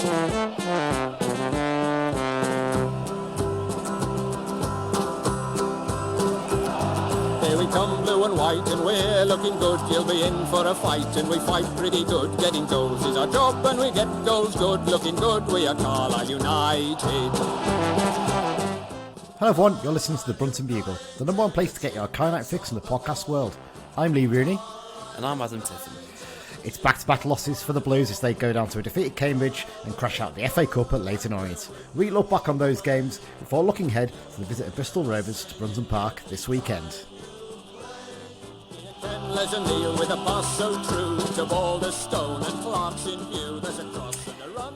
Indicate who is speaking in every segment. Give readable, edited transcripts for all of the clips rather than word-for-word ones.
Speaker 1: Here we come, blue and white, and we're looking good. You'll be in for a fight, and we fight pretty good. Getting goals is our job, and we get goals good. Looking good, we are Carlisle United.
Speaker 2: Hello everyone, you're listening to the Brunton Bugle, the number one place to get your Carlisle fix in the podcast world. I'm Lee Rooney.
Speaker 3: And I'm Adam Tiffin.
Speaker 2: It's back-to-back losses for the Blues as they go down to a defeated Cambridge and crash out the FA Cup at Bristol Orient. We look back on those games before looking ahead to the visit of Bristol Rovers to Brunton Park this weekend.
Speaker 1: With a pass so true to Boulder Stone and Clark's in view. There's a cross and a run.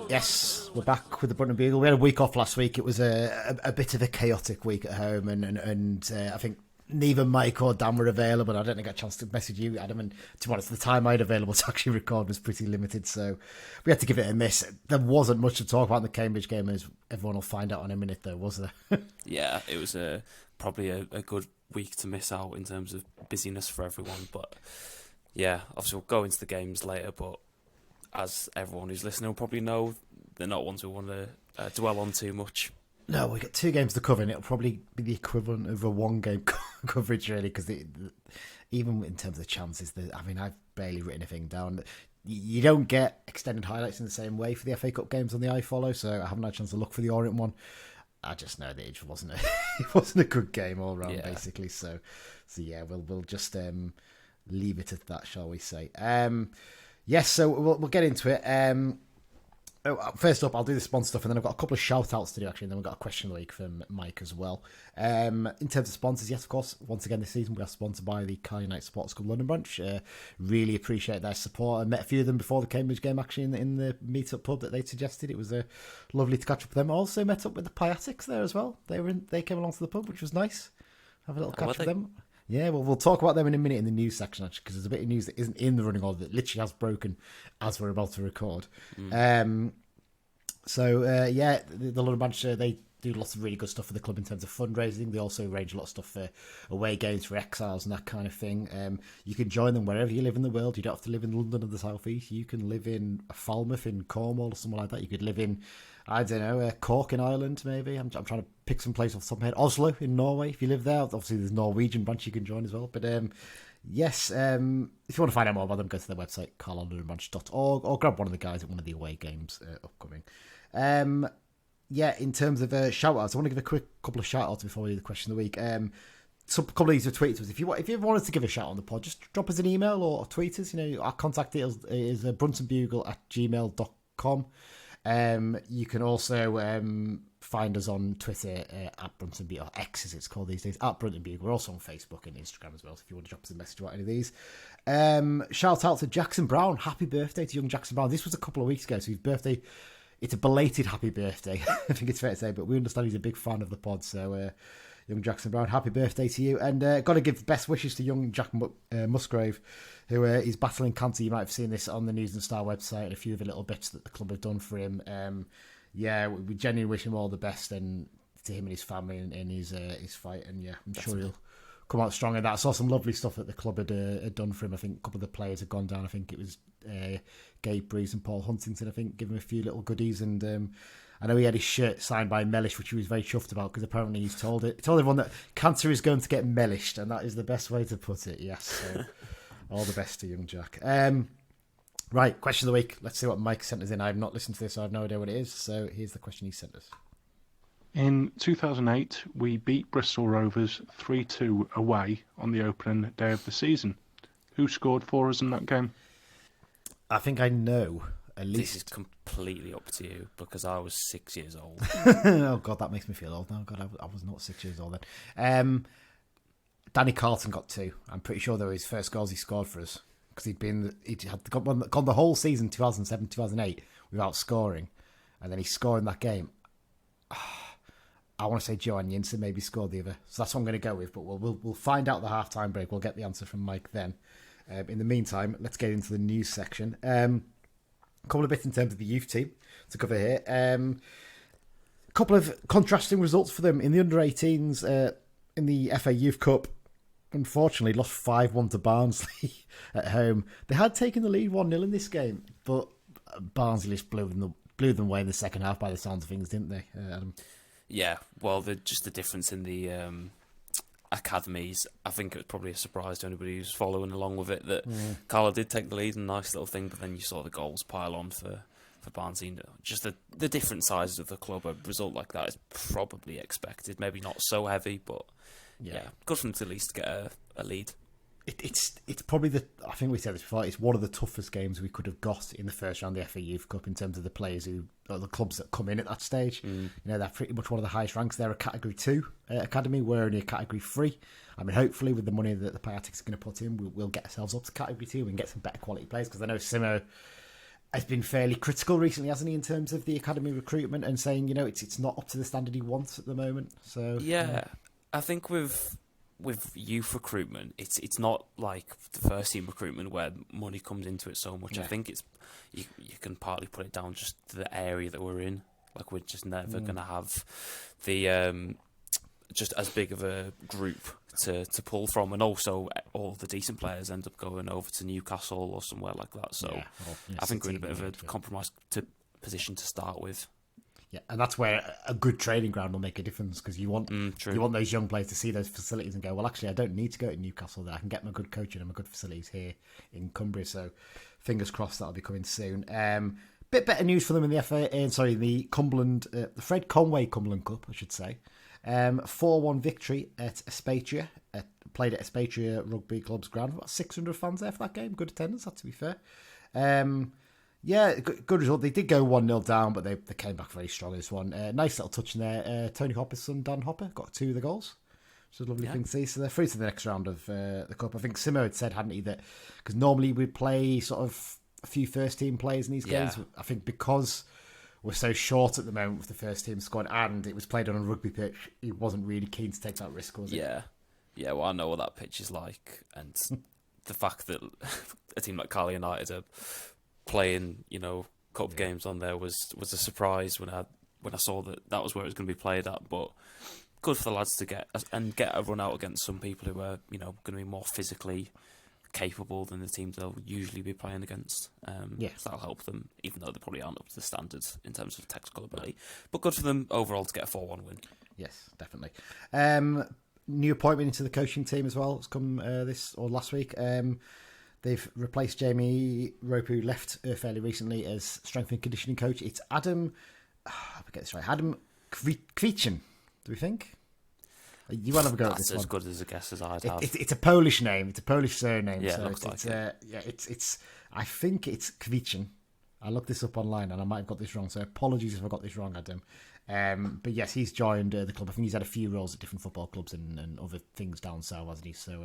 Speaker 2: Yes, we're back with the Brunton Bugle. We had a week off last week. It was a bit of a chaotic week at home, and I think neither Mike or Dan were available. I don't think I got a chance to message you, Adam, and to be honest, the time I had available to actually record was pretty limited, so we had to give it a miss. There wasn't much to talk about in the Cambridge game, as everyone will find out in a minute, though, was there?
Speaker 3: Yeah, it was probably a good week to miss out in terms of busyness for everyone, but yeah, obviously we'll go into the games later, but as everyone who's listening will probably know, they're not ones we want to dwell on too much.
Speaker 2: No, we got two games to cover, and it'll probably be the equivalent of a one-game coverage, really, because even in terms of chances, I've barely written anything down. You don't get extended highlights in the same way for the FA Cup games on the iFollow, so I haven't had a chance to look for the Orient one. I just know that it wasn't a good game all round, basically. So yeah, we'll just leave it at that, shall we say? Yes, so we'll get into it. First up, I'll do the sponsor stuff, and then I've got a couple of shout-outs to do, actually, and then we've got a question of the week from Mike as well. In terms of sponsors, yes, of course, once again this season, we are sponsored by the Carlisle United Sports Club London branch. Really appreciate their support. I met a few of them before the Cambridge game, actually, in the meet-up pub that they suggested. It was lovely to catch up with them. I also met up with the Piatics there as well. They came along to the pub, which was nice. Have a little catch with them. Yeah, well, we'll talk about them in a minute in the news section, actually, because there's a bit of news that isn't in the running order that literally has broken as we're about to record. The London branch, they do lots of really good stuff for the club in terms of fundraising. They also arrange a lot of stuff for away games for exiles and that kind of thing. You can join them wherever you live in the world. You don't have to live in London or the South East. You can live in Falmouth in Cornwall or somewhere like that. You could live in, I don't know, Cork in Ireland, maybe. I'm trying to pick some place off the top of my head. Oslo in Norway, if you live there. Obviously, there's a Norwegian branch you can join as well. But yes, if you want to find out more about them, go to their website, carlislebrunch.org, or grab one of the guys at one of the away games upcoming. In terms of shout-outs, I want to give a quick couple of shout-outs before we do the question of the week. A couple of these are tweets. If you ever wanted to give a shout on the pod, just drop us an email or tweet us. Our contact details is bruntonbugle@gmail.com. You can also find us on Twitter at Brunton Bugle, or X as it's called these days, at Brunton Bugle. We're also on Facebook and Instagram as well, so if you want to drop us a message about any of these. Shout out to Jackson Brown. Happy birthday to young Jackson Brown. This was a couple of weeks ago, so his birthday, it's a belated happy birthday, I think it's fair to say, but we understand he's a big fan of the pod, so young Jackson Brown, happy birthday to you. And got to give best wishes to young Jack Musgrave, who is battling cancer. You might have seen this on the News and Star website and a few of the little bits that the club have done for him. We genuinely wish him all the best, and to him and his family in his fight. And I'm sure he'll come out strong in that. I saw some lovely stuff that the club had done for him. I think a couple of the players had gone down. I think it was Gabe Breeze and Paul Huntington, I think, give him a few little goodies. And I know he had his shirt signed by Mellish, which he was very chuffed about, because apparently he's told everyone that cancer is going to get mellished, and that is the best way to put it. Yes, so all the best to young Jack. Right, question of the week. Let's see what Mike sent us in. I have not listened to this, so I have no idea what it is. So here's the question he sent us.
Speaker 4: In 2008, we beat Bristol Rovers 3-2 away on the opening day of the season. Who scored for us in that game?
Speaker 2: I think I know. At least.
Speaker 3: This is completely up to you, because I was 6 years old.
Speaker 2: Oh, God, that makes me feel old now. God, I was not 6 years old then. Danny Carlton got 2. I'm pretty sure they were his first goals he scored for us, because he'd gone the whole season, 2007, 2008, without scoring. And then he scored in that game. I want to say Johan Jensen maybe scored the other. So that's what I'm going to go with, but we'll find out the half-time break. We'll get the answer from Mike then. In the meantime, let's get into the news section. A couple of bits in terms of the youth team to cover here. A couple of contrasting results for them in the under-18s in the FA Youth Cup. Unfortunately, lost 5-1 to Barnsley at home. They had taken the lead 1-0 in this game, but Barnsley just blew blew them away in the second half by the sounds of things, didn't they, Adam?
Speaker 3: Yeah, well, just the difference in the academies, I think it was probably a surprise to anybody who's following along with it that Carlo did take the lead, and a nice little thing, but then you saw the goals pile on for Barnsley. Just the different sizes of the club, a result like that is probably expected. Maybe not so heavy, but yeah good for them to at least get a lead.
Speaker 2: It's probably I think we said this before, it's one of the toughest games we could have got in the first round of the FA Youth Cup in terms of the players or the clubs that come in at that stage. You know, they're pretty much one of the highest ranks. They're a Category 2 academy. We're only a Category 3. I mean, hopefully with the money that the Piatics are going to put in, we'll get ourselves up to Category 2 and get some better quality players, because I know Simo has been fairly critical recently, hasn't he, in terms of the academy recruitment, and saying, you know, it's not up to the standard he wants at the moment. So
Speaker 3: I think with youth recruitment, it's not like the first team recruitment where money comes into it so much. I think it's you can partly put it down just to the area that we're in. Like, we're just never going to have the just as big of a group to pull from, and also all the decent players end up going over to Newcastle or somewhere like that. So I think we're in a bit of a compromised position to start with.
Speaker 2: Yeah, and that's where a good training ground will make a difference, because you want those young players to see those facilities and go, well, actually, I don't need to go to Newcastle. There, I can get my good coaching and my good facilities here in Cumbria. So, fingers crossed that'll be coming soon. Bit better news for them in the the Cumberland, the Fred Conway Cumberland Cup, I should say. 4-1 victory at Espatria. Played at Espatria Rugby Club's ground. About 600 fans there for that game. Good attendance, that to be fair. Yeah, good result. They did go 1-0 down, but they came back very strong in this one. Nice little touch in there. Tony Hopper's son, Dan Hopper, got 2 of the goals. Which is a lovely thing to see. So they're through to the next round of the Cup. I think Simo had said, hadn't he, that because normally we play sort of a few first-team players in these games. I think because we're so short at the moment with the first-team squad and it was played on a rugby pitch, he wasn't really keen to take that risk, was he?
Speaker 3: Yeah, well, I know what that pitch is like. And the fact that a team like Carlisle United are playing, cup games on there was a surprise when I saw that was where it was going to be played at. But good for the lads to get a run out against some people who are going to be more physically capable than the teams they'll usually be playing against. So that'll help them, even though they probably aren't up to the standards in terms of technical ability. But good for them overall to get a 4-1 win.
Speaker 2: Yes, definitely. New appointment into the coaching team as well. It's come last week. They've replaced Jamie Rope, who left fairly recently, as strength and conditioning coach. It's Adam. I get this right. Adam Kwiecien. Do we think? You want to have a go at this one?
Speaker 3: That's as good as a guess as I'd have.
Speaker 2: It's a Polish name. It's a Polish surname.
Speaker 3: Yeah,
Speaker 2: so
Speaker 3: it looks like it.
Speaker 2: It's. I think it's Kwiecien. I looked this up online and I might have got this wrong. So apologies if I got this wrong, Adam. But yes, he's joined the club. I think he's had a few roles at different football clubs and other things down south, hasn't he? So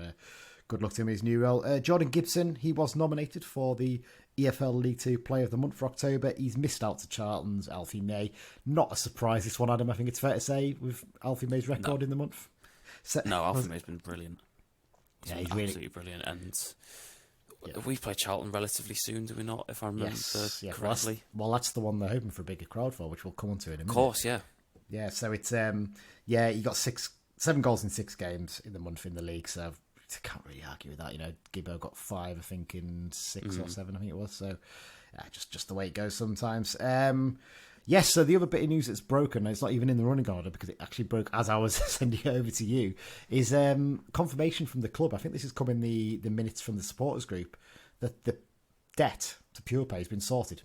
Speaker 2: good luck to him in his new role. Jordan Gibson, he was nominated for the EFL League 2 Player of the Month for October. He's missed out to Charlton's Alfie May. Not a surprise, this one, Adam, I think it's fair to say, with Alfie May's record in the month.
Speaker 3: No, Alfie May's been brilliant.
Speaker 2: He's
Speaker 3: absolutely
Speaker 2: really
Speaker 3: brilliant. And we play Charlton relatively soon, do we not, if I remember correctly?
Speaker 2: Well, that's the one they're hoping for a bigger crowd for, which we'll come on to in a minute.
Speaker 3: Of course, yeah.
Speaker 2: Yeah, so it's, he got 7 goals in 6 games in the month in the league, so I can't really argue with that. Gibbo got 5, I think, in 6 or 7, I think it was. So, just the way it goes sometimes. Yes, so the other bit of news that's broken, it's not even in the running order because it actually broke as I was sending it over to you, is confirmation from the club. I think this has come in the minutes from the supporters group that the debt to PurePay has been sorted.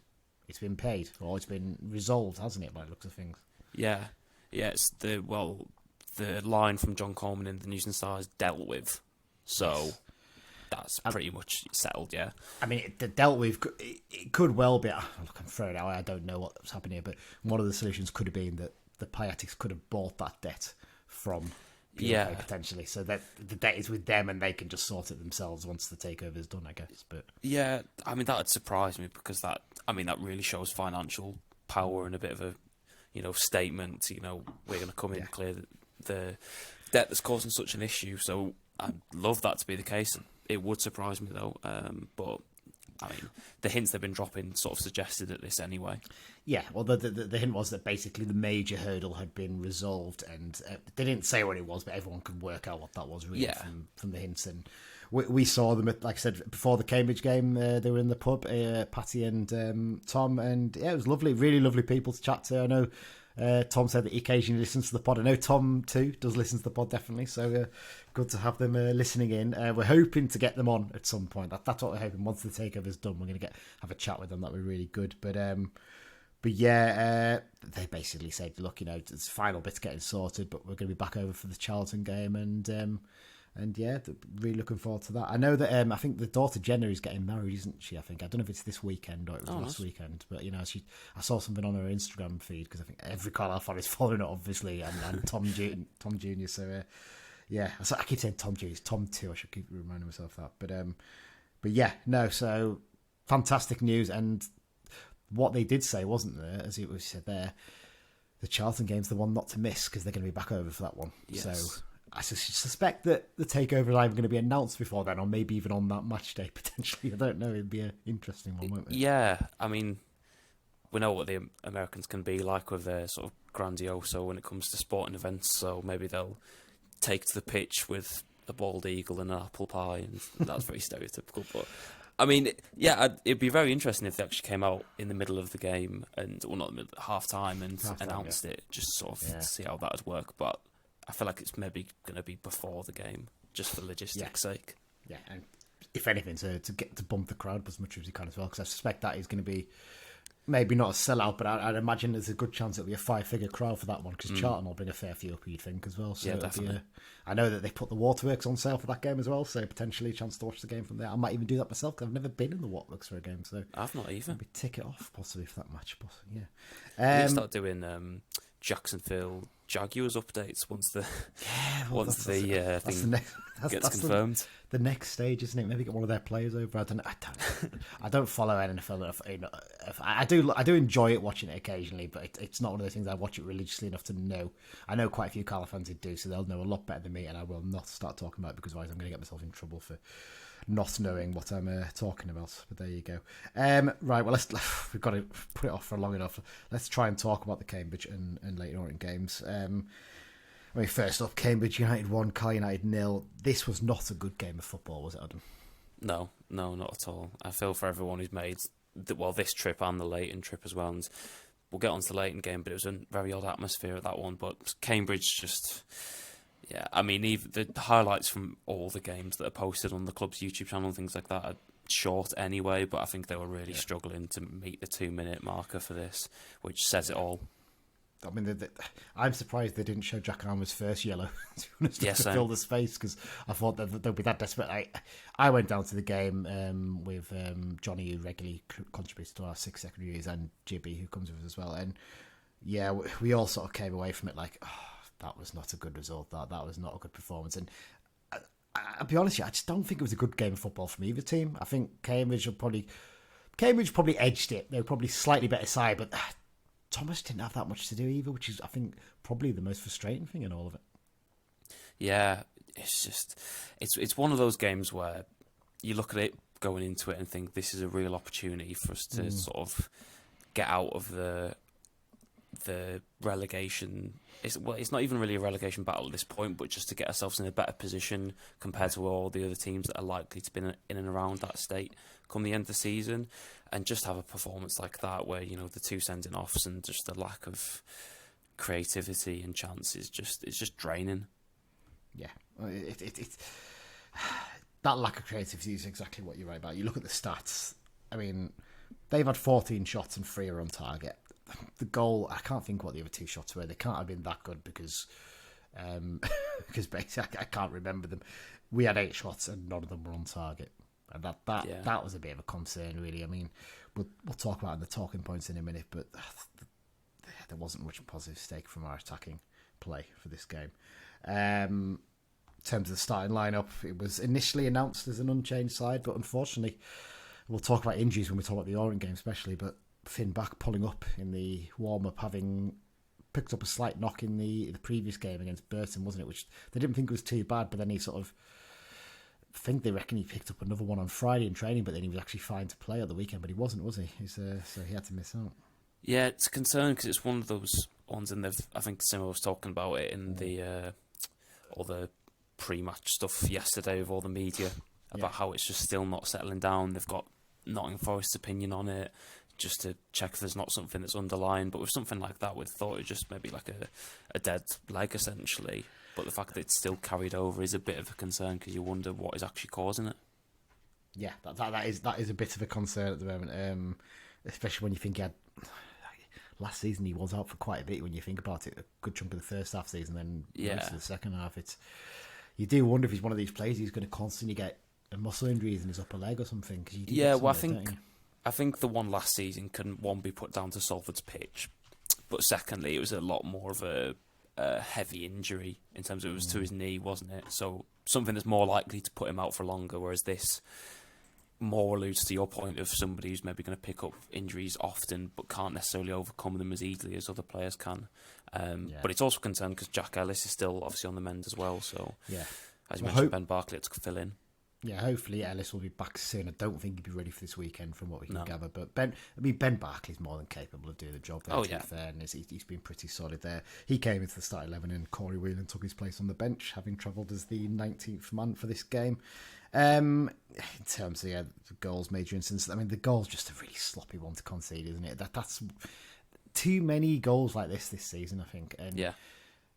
Speaker 2: It's been paid, or it's been resolved, hasn't it, by the looks of things?
Speaker 3: Yeah. It's the line from John Coleman in the News and Star is dealt with. So that's pretty much settled, yeah. I mean,
Speaker 2: dealt with, it could well be, look, I'm throwing it out, I don't know what's happening here, but one of the solutions could have been that the Piatics could have bought that debt from PurePay potentially, so that the debt is with them and they can just sort it themselves once the takeover is done, I guess. But
Speaker 3: yeah, I mean, that would surprise me because that really shows financial power and a bit of a, statement. We're going to come in and clear the debt that's causing such an issue. So I'd love that to be the case. It would surprise me though, but I mean, the hints they've been dropping sort of suggested at this anyway. Yeah,
Speaker 2: well, the hint was that basically the major hurdle had been resolved, and they didn't say what it was, but everyone could work out what that was really from the hints. And we saw them at, like I said, before the Cambridge game. They were in the pub, Patty and Tom, and yeah, it was lovely, really lovely people to chat to. I know Tom said that he occasionally listens to the pod. I know Tom too does listen to the pod, definitely. So good to have them listening in. We're hoping to get them on at some point. That's what we're hoping. Once the takeover's done, we're going to have a chat with them. That'd be really good. But yeah, they basically said, look, you know, it's final bits getting sorted, but we're going to be back over for the Charlton game, and yeah, really looking forward to that. I know that I think the daughter Jenna is getting married, isn't she? I think, I don't know if it's this weekend or it was last weekend, but you know, I saw something on her Instagram feed because I think every Carlisle fan is following it, obviously, and Tom Junior. So yeah, I keep saying Tom Junior, Tom too. I should keep reminding myself that. But yeah, no. So fantastic news, and what they did say, wasn't there, as it was said there, the Charlton game's the one not to miss because they're going to be back over for that one. Yes. So I suspect that the takeover is either going to be announced before then, or maybe even on that match day potentially. I don't know. It'd be an interesting one, won't it?
Speaker 3: Yeah, I mean, we know what the Americans can be like with their sort of grandioso when it comes to sporting events. So maybe they'll take to the pitch with a bald eagle and an apple pie, and that's very stereotypical. But I mean, yeah, it'd be very interesting if they actually came out in the middle of the game not in the middle, half time and announced it, just sort of to see how that would work. But I feel like it's maybe going to be before the game, just for logistics' sake.
Speaker 2: Yeah, and if anything, to get to bump the crowd as much as you can as well, because I suspect that is going to be maybe not a sellout, but I'd imagine there's a good chance it'll be a 5-figure crowd for that one, because Charlton will bring a fair few up, you'd think, as well. So
Speaker 3: yeah, definitely.
Speaker 2: I know that they put the Waterworks on sale for that game as well, so potentially a chance to watch the game from there. I might even do that myself, because I've never been in the Waterworks for a game, so
Speaker 3: I've not even.
Speaker 2: Maybe ticket off, possibly, for that match. Yeah.
Speaker 3: We start doing Jacksonville Jaguars updates once the thing gets confirmed.
Speaker 2: The next stage, isn't it? Maybe get one of their players over. I don't follow NFL enough. I do enjoy it, watching it occasionally, but it's not one of those things I watch it religiously enough to know. I know quite a few Carlisle fans who do, so they'll know a lot better than me, and I will not start talking about it, because otherwise I'm going to get myself in trouble for not knowing what I'm talking about. But there you go. Right, well, we've got to put it off for long enough. Let's try and talk about the Cambridge and Leyton Orient games. I mean, first up, Cambridge United 1, Cal United 0. This was not a good game of football, was it, Adam?
Speaker 3: No, not at all. I feel for everyone who's made this trip and the Leyton trip as well. And we'll get on to the Leyton game, but it was a very odd atmosphere at that one. But Cambridge just... Yeah, I mean, even the highlights from all the games that are posted on the club's YouTube channel and things like that are short anyway, but I think they were really struggling to meet the 2-minute marker for this, which says it all.
Speaker 2: I mean, I'm surprised they didn't show Jack Armour's first yellow to fill the space, because I thought that they'd be that desperate. I went down to the game with Johnny, who regularly contributes to our 6 secondaries, and Jibby, who comes with us as well. And yeah, we all sort of came away from it like, that was not a good result. That was not a good performance. And I'll be honest with you, I just don't think it was a good game of football from either team. I think Cambridge probably edged it. They were probably slightly better side, but Thomas didn't have that much to do either, which is, I think, probably the most frustrating thing in all of it.
Speaker 3: Yeah, it's one of those games where you look at it going into it and think this is a real opportunity for us to sort of get out of the relegation. It's not even really a relegation battle at this point, but just to get ourselves in a better position compared to all the other teams that are likely to be in and around that state come the end of the season, and just have a performance like that where, you know, the 2 sending offs and just the lack of creativity and chance is just draining.
Speaker 2: Yeah, it's that lack of creativity is exactly what you're right about. You look at the stats. I mean, they've had 14 shots and 3 are on target. The goal, I can't think what the other 2 shots were. They can't have been that good because basically I can't remember them. We had 8 shots and none of them were on target, and that was a bit of a concern, really. I mean, we'll talk about the talking points in a minute, but there wasn't much positive stake from our attacking play for this game. In terms of the starting lineup, it was initially announced as an unchanged side, but unfortunately, we'll talk about injuries when we talk about the Orient game, especially. But Finn Back pulling up in the warm-up, having picked up a slight knock in the previous game against Burton, wasn't it? Which they didn't think was too bad, but then he sort of... they reckon he picked up another one on Friday in training, but then he was actually fine to play at the weekend, but he wasn't, was he? So he had to miss out. Yeah,
Speaker 3: it's a concern because it's one of those ones, and I think Simo was talking about it in the all the pre-match stuff yesterday with all the media. about how it's just still not settling down. They've got Nottingham Forest's opinion on it, just to check if there's not something that's underlying. But with something like that, we'd thought it just maybe like a dead leg, essentially. But the fact that it's still carried over is a bit of a concern, because you wonder what is actually causing it.
Speaker 2: Yeah, that is a bit of a concern at the moment, especially when you think he had... Last season he was out for quite a bit when you think about it. A good chunk of the first half season, then most of the second half. You do wonder if he's one of these players who's going to constantly get a muscle injuries in his upper leg or something. Cause
Speaker 3: I think the one last season can, one, be put down to Salford's pitch, but secondly, it was a lot more of a heavy injury in terms of it was to his knee, wasn't it? So something that's more likely to put him out for longer, whereas this more alludes to your point of somebody who's maybe going to pick up injuries often but can't necessarily overcome them as easily as other players can. But it's also concerned because Jack Ellis is still obviously on the mend as well. So, as you mentioned, Ben Barkley had to fill in.
Speaker 2: Yeah, hopefully Ellis will be back soon. I don't think he'd be ready for this weekend from what we can gather. But Ben Barkley's more than capable of doing the job there, to be fair, and he's been pretty solid there. He came into the start 11 and Corey Whelan took his place on the bench, having travelled as the 19th man for this game. In terms of the goals, major incidents, I mean, the goal's just a really sloppy one to concede, isn't it? That's too many goals like this season, I think. And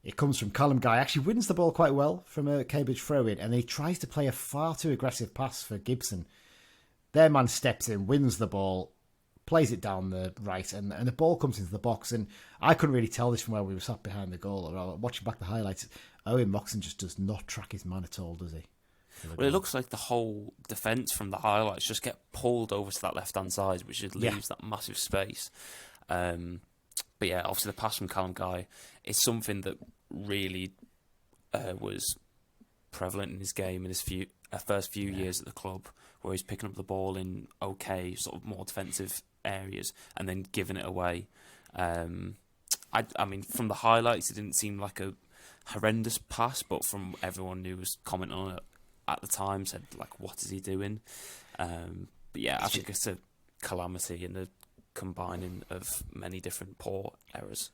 Speaker 2: it comes from Callum Guy. Actually wins the ball quite well from a Cambridge throw-in, and he tries to play a far too aggressive pass for Gibson. Their man steps in, wins the ball, plays it down the right, and the ball comes into the box. And I couldn't really tell this from where we were sat behind the goal, or watching back the highlights. Owen Moxon just does not track his man at all, does he?
Speaker 3: Well, it looks like the whole defence from the highlights just get pulled over to that left-hand side, which just leaves that massive space. But yeah, obviously the pass from Callum Guy is something that really was prevalent in his game in his first few years at the club, where he's picking up the ball in sort of more defensive areas and then giving it away. I mean, from the highlights, it didn't seem like a horrendous pass, but from everyone who was commenting on it at the time, said, like, what is he doing? But yeah, I think it's a calamity and a combining of many different poor errors.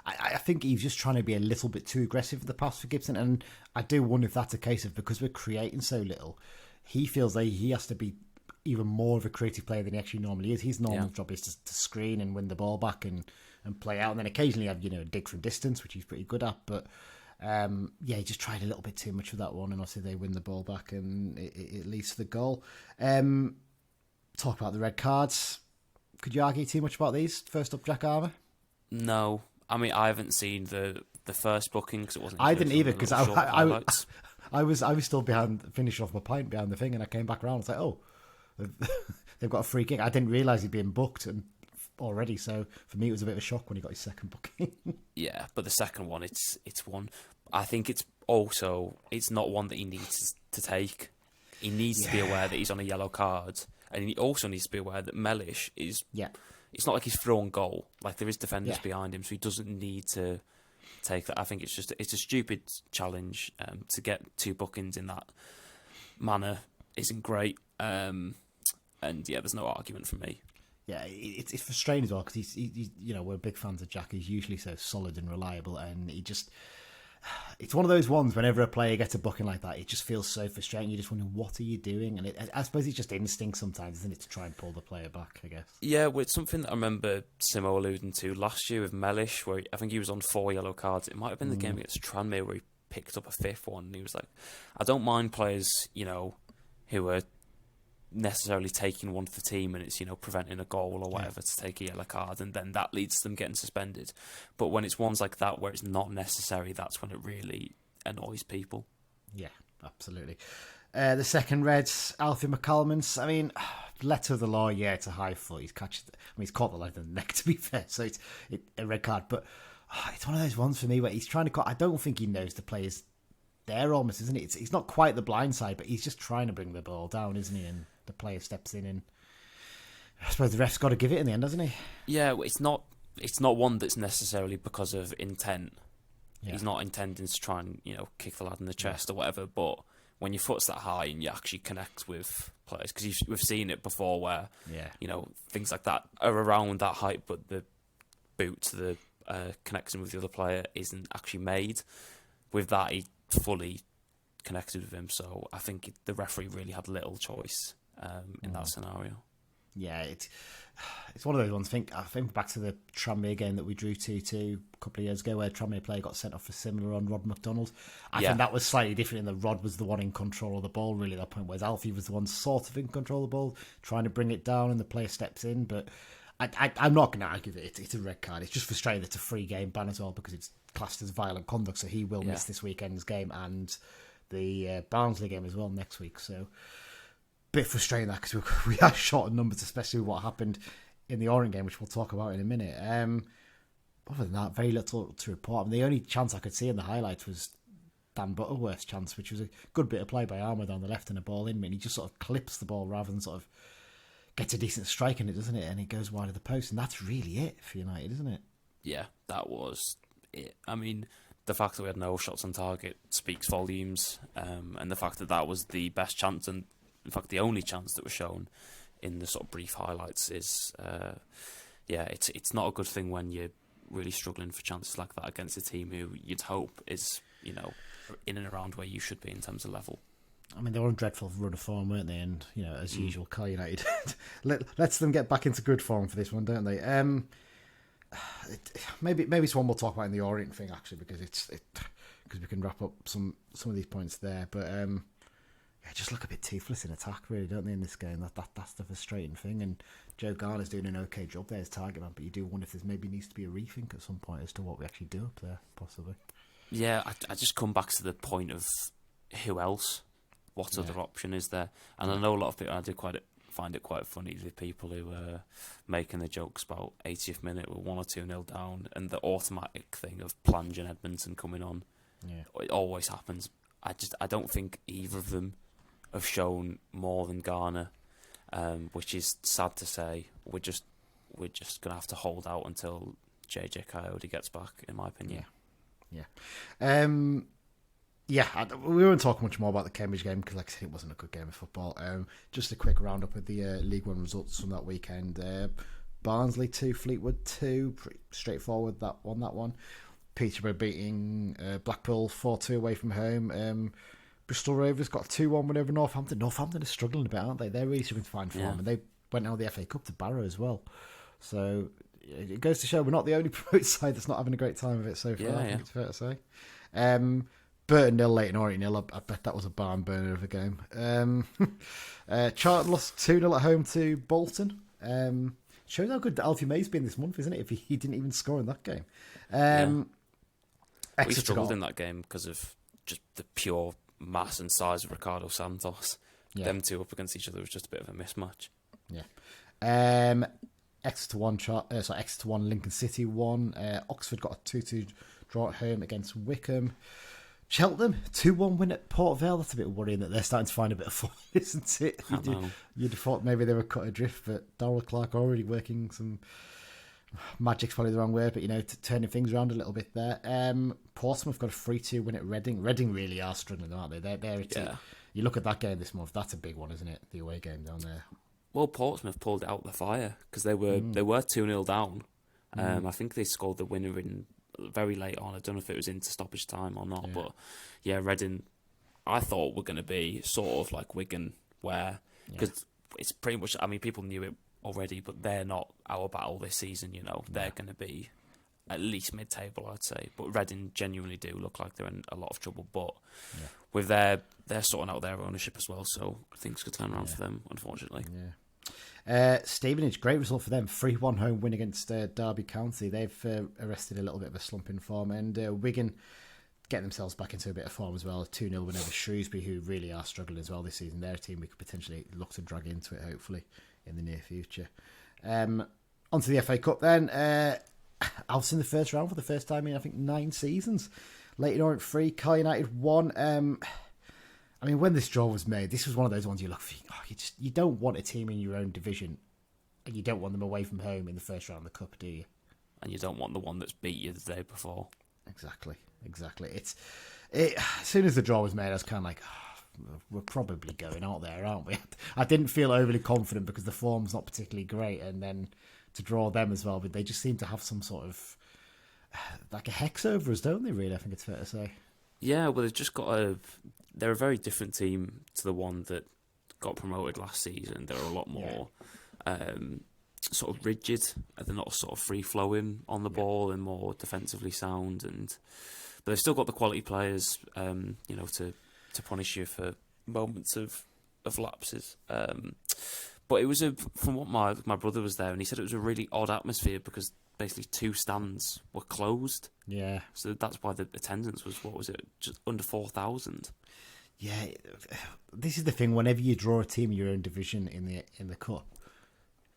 Speaker 2: I think he's just trying to be a little bit too aggressive with the pass for Gibson, and I do wonder if that's a case of, because we're creating so little, he feels like he has to be even more of a creative player than he actually normally is. His normal job is to screen and win the ball back and play out, and then occasionally have a dig from distance, which he's pretty good at, but he just tried a little bit too much with that one, and obviously they win the ball back and it leads to the goal. Talk about the red cards. Could you argue too much about these? First up, Jack Armour?
Speaker 3: No. I mean, I haven't seen the first booking because it wasn't.
Speaker 2: I didn't either, because I was still finishing off my pint behind the thing, and I came back around and was like, oh, they've got a free kick. I didn't realise he'd been booked already, so for me it was a bit of a shock when he got his second booking. Yeah,
Speaker 3: but the second one, it's one. I think it's not one that he needs to take. He needs to be aware that he's on a yellow card, and he also needs to be aware that Mellish is. Yeah. It's not like he's thrown goal. Like, there is defenders behind him, so he doesn't need to take that. I think it's a stupid challenge. To get 2 bookings in that manner isn't great. And yeah, there's no argument from me.
Speaker 2: Yeah, it's frustrating as well, because he's we're big fans of Jack. He's usually so solid and reliable, and it's one of those ones, whenever a player gets a booking like that, it just feels so frustrating. You just wonder, what are you doing? And I suppose it's just instinct sometimes, isn't it, to try and pull the player back, I guess.
Speaker 3: Yeah, well, it's something that I remember Simo alluding to last year with Mellish, where I think he was on 4 yellow cards. It might have been the game against Tranmere where he picked up a 5th one, and he was like, I don't mind players, who are necessarily taking one for the team and it's preventing a goal or whatever to take a yellow card, and then that leads to them getting suspended. But when it's ones like that where it's not necessary, that's when it really annoys people. Yeah, absolutely. The second red, Alfie McCalmans. I mean, letter of the law, it's a high foot. He's caught the leg in the neck, to be fair, so it's a red card. But it's one of those ones for me where he's trying to. I don't think he knows the player's there almost, isn't it? It's not quite the blind side, but he's just trying to bring the ball down, isn't he? And the player steps in, and I suppose the ref's got to give it in the end, hasn't he? Yeah, it's not one that's necessarily because of intent. Yeah. He's not intending to try and kick the lad in the chest or whatever. But when your foot's that high and you actually connect with players, because we've seen it before where things like that are around that height, but the boot to the connection with the other player isn't actually made. With that, he fully connected with him. So I think the referee really had little choice in that scenario.
Speaker 2: Yeah, it's one of those ones. I think back to the Tranmere game that we drew 2-2 a couple of years ago, where Tranmere player got sent off for similar on Rod McDonald. I think that was slightly different in that Rod was the one in control of the ball really at that point, whereas Alfie was the one sort of in control of the ball, trying to bring it down, and the player steps in. But I'm not going to argue that it's a red card. It's just frustrating that it's a free game ban as well, because it's classed as violent conduct, so he will miss this weekend's game and the Barnsley game as well next week. So bit frustrating that, because we are short on numbers, especially with what happened in the Orient game, which we'll talk about in a minute. Other than that, very little to report. I mean, the only chance I could see in the highlights was Dan Butterworth's chance, which was a good bit of play by Armour down the left and a ball in, and he just sort of clips the ball rather than sort of gets a decent strike in it, doesn't it? And it goes wide of the post, and that's really it for United, isn't it?
Speaker 3: Yeah, that was it. I mean, the fact that we had no shots on target speaks volumes, and the fact that that was the best chance, and in fact the only chance that was shown in the sort of brief highlights is, it's not a good thing when you're really struggling for chances like that against a team who you'd hope is, in and around where you should be in terms of level.
Speaker 2: I mean, they were on dreadful run of form, weren't they? And, as usual, Carl United lets them get back into good form for this one, don't they? Maybe it's one we'll talk about in the Orient thing, actually, because because we can wrap up some of these points there. But just look a bit toothless in attack, really, don't they, in this game? That's the frustrating thing. And Joe Garner's doing an okay job there as target man, but you do wonder if there's maybe needs to be a rethink at some point as to what we actually do up there, possibly.
Speaker 3: Yeah, I just come back to the point of who else. What other option is there? And I know a lot of people, I did find it quite funny, the people who were making the jokes about 80th minute with 1 or 2-0 down, and the automatic thing of Plange and Edmondson coming on. Yeah. It always happens. I don't think either of them have shown more than Garner, which is sad to say. We're just going to have to hold out until JJ Coyote gets back, in my opinion.
Speaker 2: We won't talk much more about the Cambridge game because, like I said, it wasn't a good game of football. Just a quick roundup of the League One results from that weekend. Barnsley 2, Fleetwood 2, pretty straightforward that one. Peterborough beating Blackpool 4-2 away from home. Bristol Rovers got a 2-1 win over Northampton. Northampton are struggling a bit, aren't they? They're really struggling to find form, and they went out of the FA Cup to Barrow as well. So it goes to show we're not the only promoted side that's not having a great time of it so far. I think it's fair to say. Burton 0, Leighton Orient 0. I bet that was a barn burner of a game. Charlton lost 2-0 at home to Bolton. Shows how good Alfie May's been this month, isn't it? If he didn't even score in that game.
Speaker 3: We struggled in that game because of just the pure mass and size of Ricardo Santos. Them two up against each other was just a bit of a mismatch.
Speaker 2: Exeter 1, Lincoln City 1. Oxford got a 2-2 draw at home against Wickham. Cheltenham 2-1 win at Port Vale. That's a bit worrying that they're starting to find a bit of form, isn't it? You'd have thought maybe they were cut adrift, but Darrell Clark already working some magic's probably the wrong word, but turning things around a little bit there. Portsmouth got a 3-2 win at Reading. Reading really are struggling, aren't they? They're a team. You look at that game this month. That's a big one, isn't it? The away game down there.
Speaker 3: Well, Portsmouth pulled it out the fire because they were 2-0 down. I think they scored the winner in very late on. I don't know if it was into stoppage time or not, but Reading, I thought were going to be sort of like Wigan, where because it's pretty much. I mean, people knew it already, but they're not our battle this season. They're going to be at least mid-table, I'd say. But Reading genuinely do look like they're in a lot of trouble. But with they're sorting out their ownership as well, so things could turn around for them, unfortunately.
Speaker 2: Stevenage, great result for them. 3-1 home win against Derby County. They've arrested a little bit of a slump in form. And Wigan getting themselves back into a bit of form as well. 2-0 win over Shrewsbury, who really are struggling as well this season. They're a team we could potentially look to drag into it, hopefully, in the near future. Onto the FA Cup then. Out in the first round for the first time in, I think, 9 seasons. Leighton Orient 3, Carl United 1. I mean, when this draw was made, this was one of those ones you look for. You don't want a team in your own division, and you don't want them away from home in the first round of the Cup, do you?
Speaker 3: And you don't want the one that's beat you the day before.
Speaker 2: Exactly. As soon as the draw was made, I was kind of like, we're probably going out there, aren't we? I didn't feel overly confident because the form's not particularly great, and then to draw them as well, but they just seem to have some sort of like a hex over us, don't they? Really, I think it's fair to say.
Speaker 3: Yeah, well, they've just got they're a very different team to the one that got promoted last season. They're a lot more sort of rigid. They're not sort of free flowing on the ball and more defensively sound. But they've still got the quality players, to punish you for moments of lapses. But it was from what my brother was there, and he said it was a really odd atmosphere because basically 2 stands were closed.
Speaker 2: Yeah.
Speaker 3: So that's why the attendance was, what was it, just under 4,000.
Speaker 2: Yeah, this is the thing. Whenever you draw a team in your own division in the cup,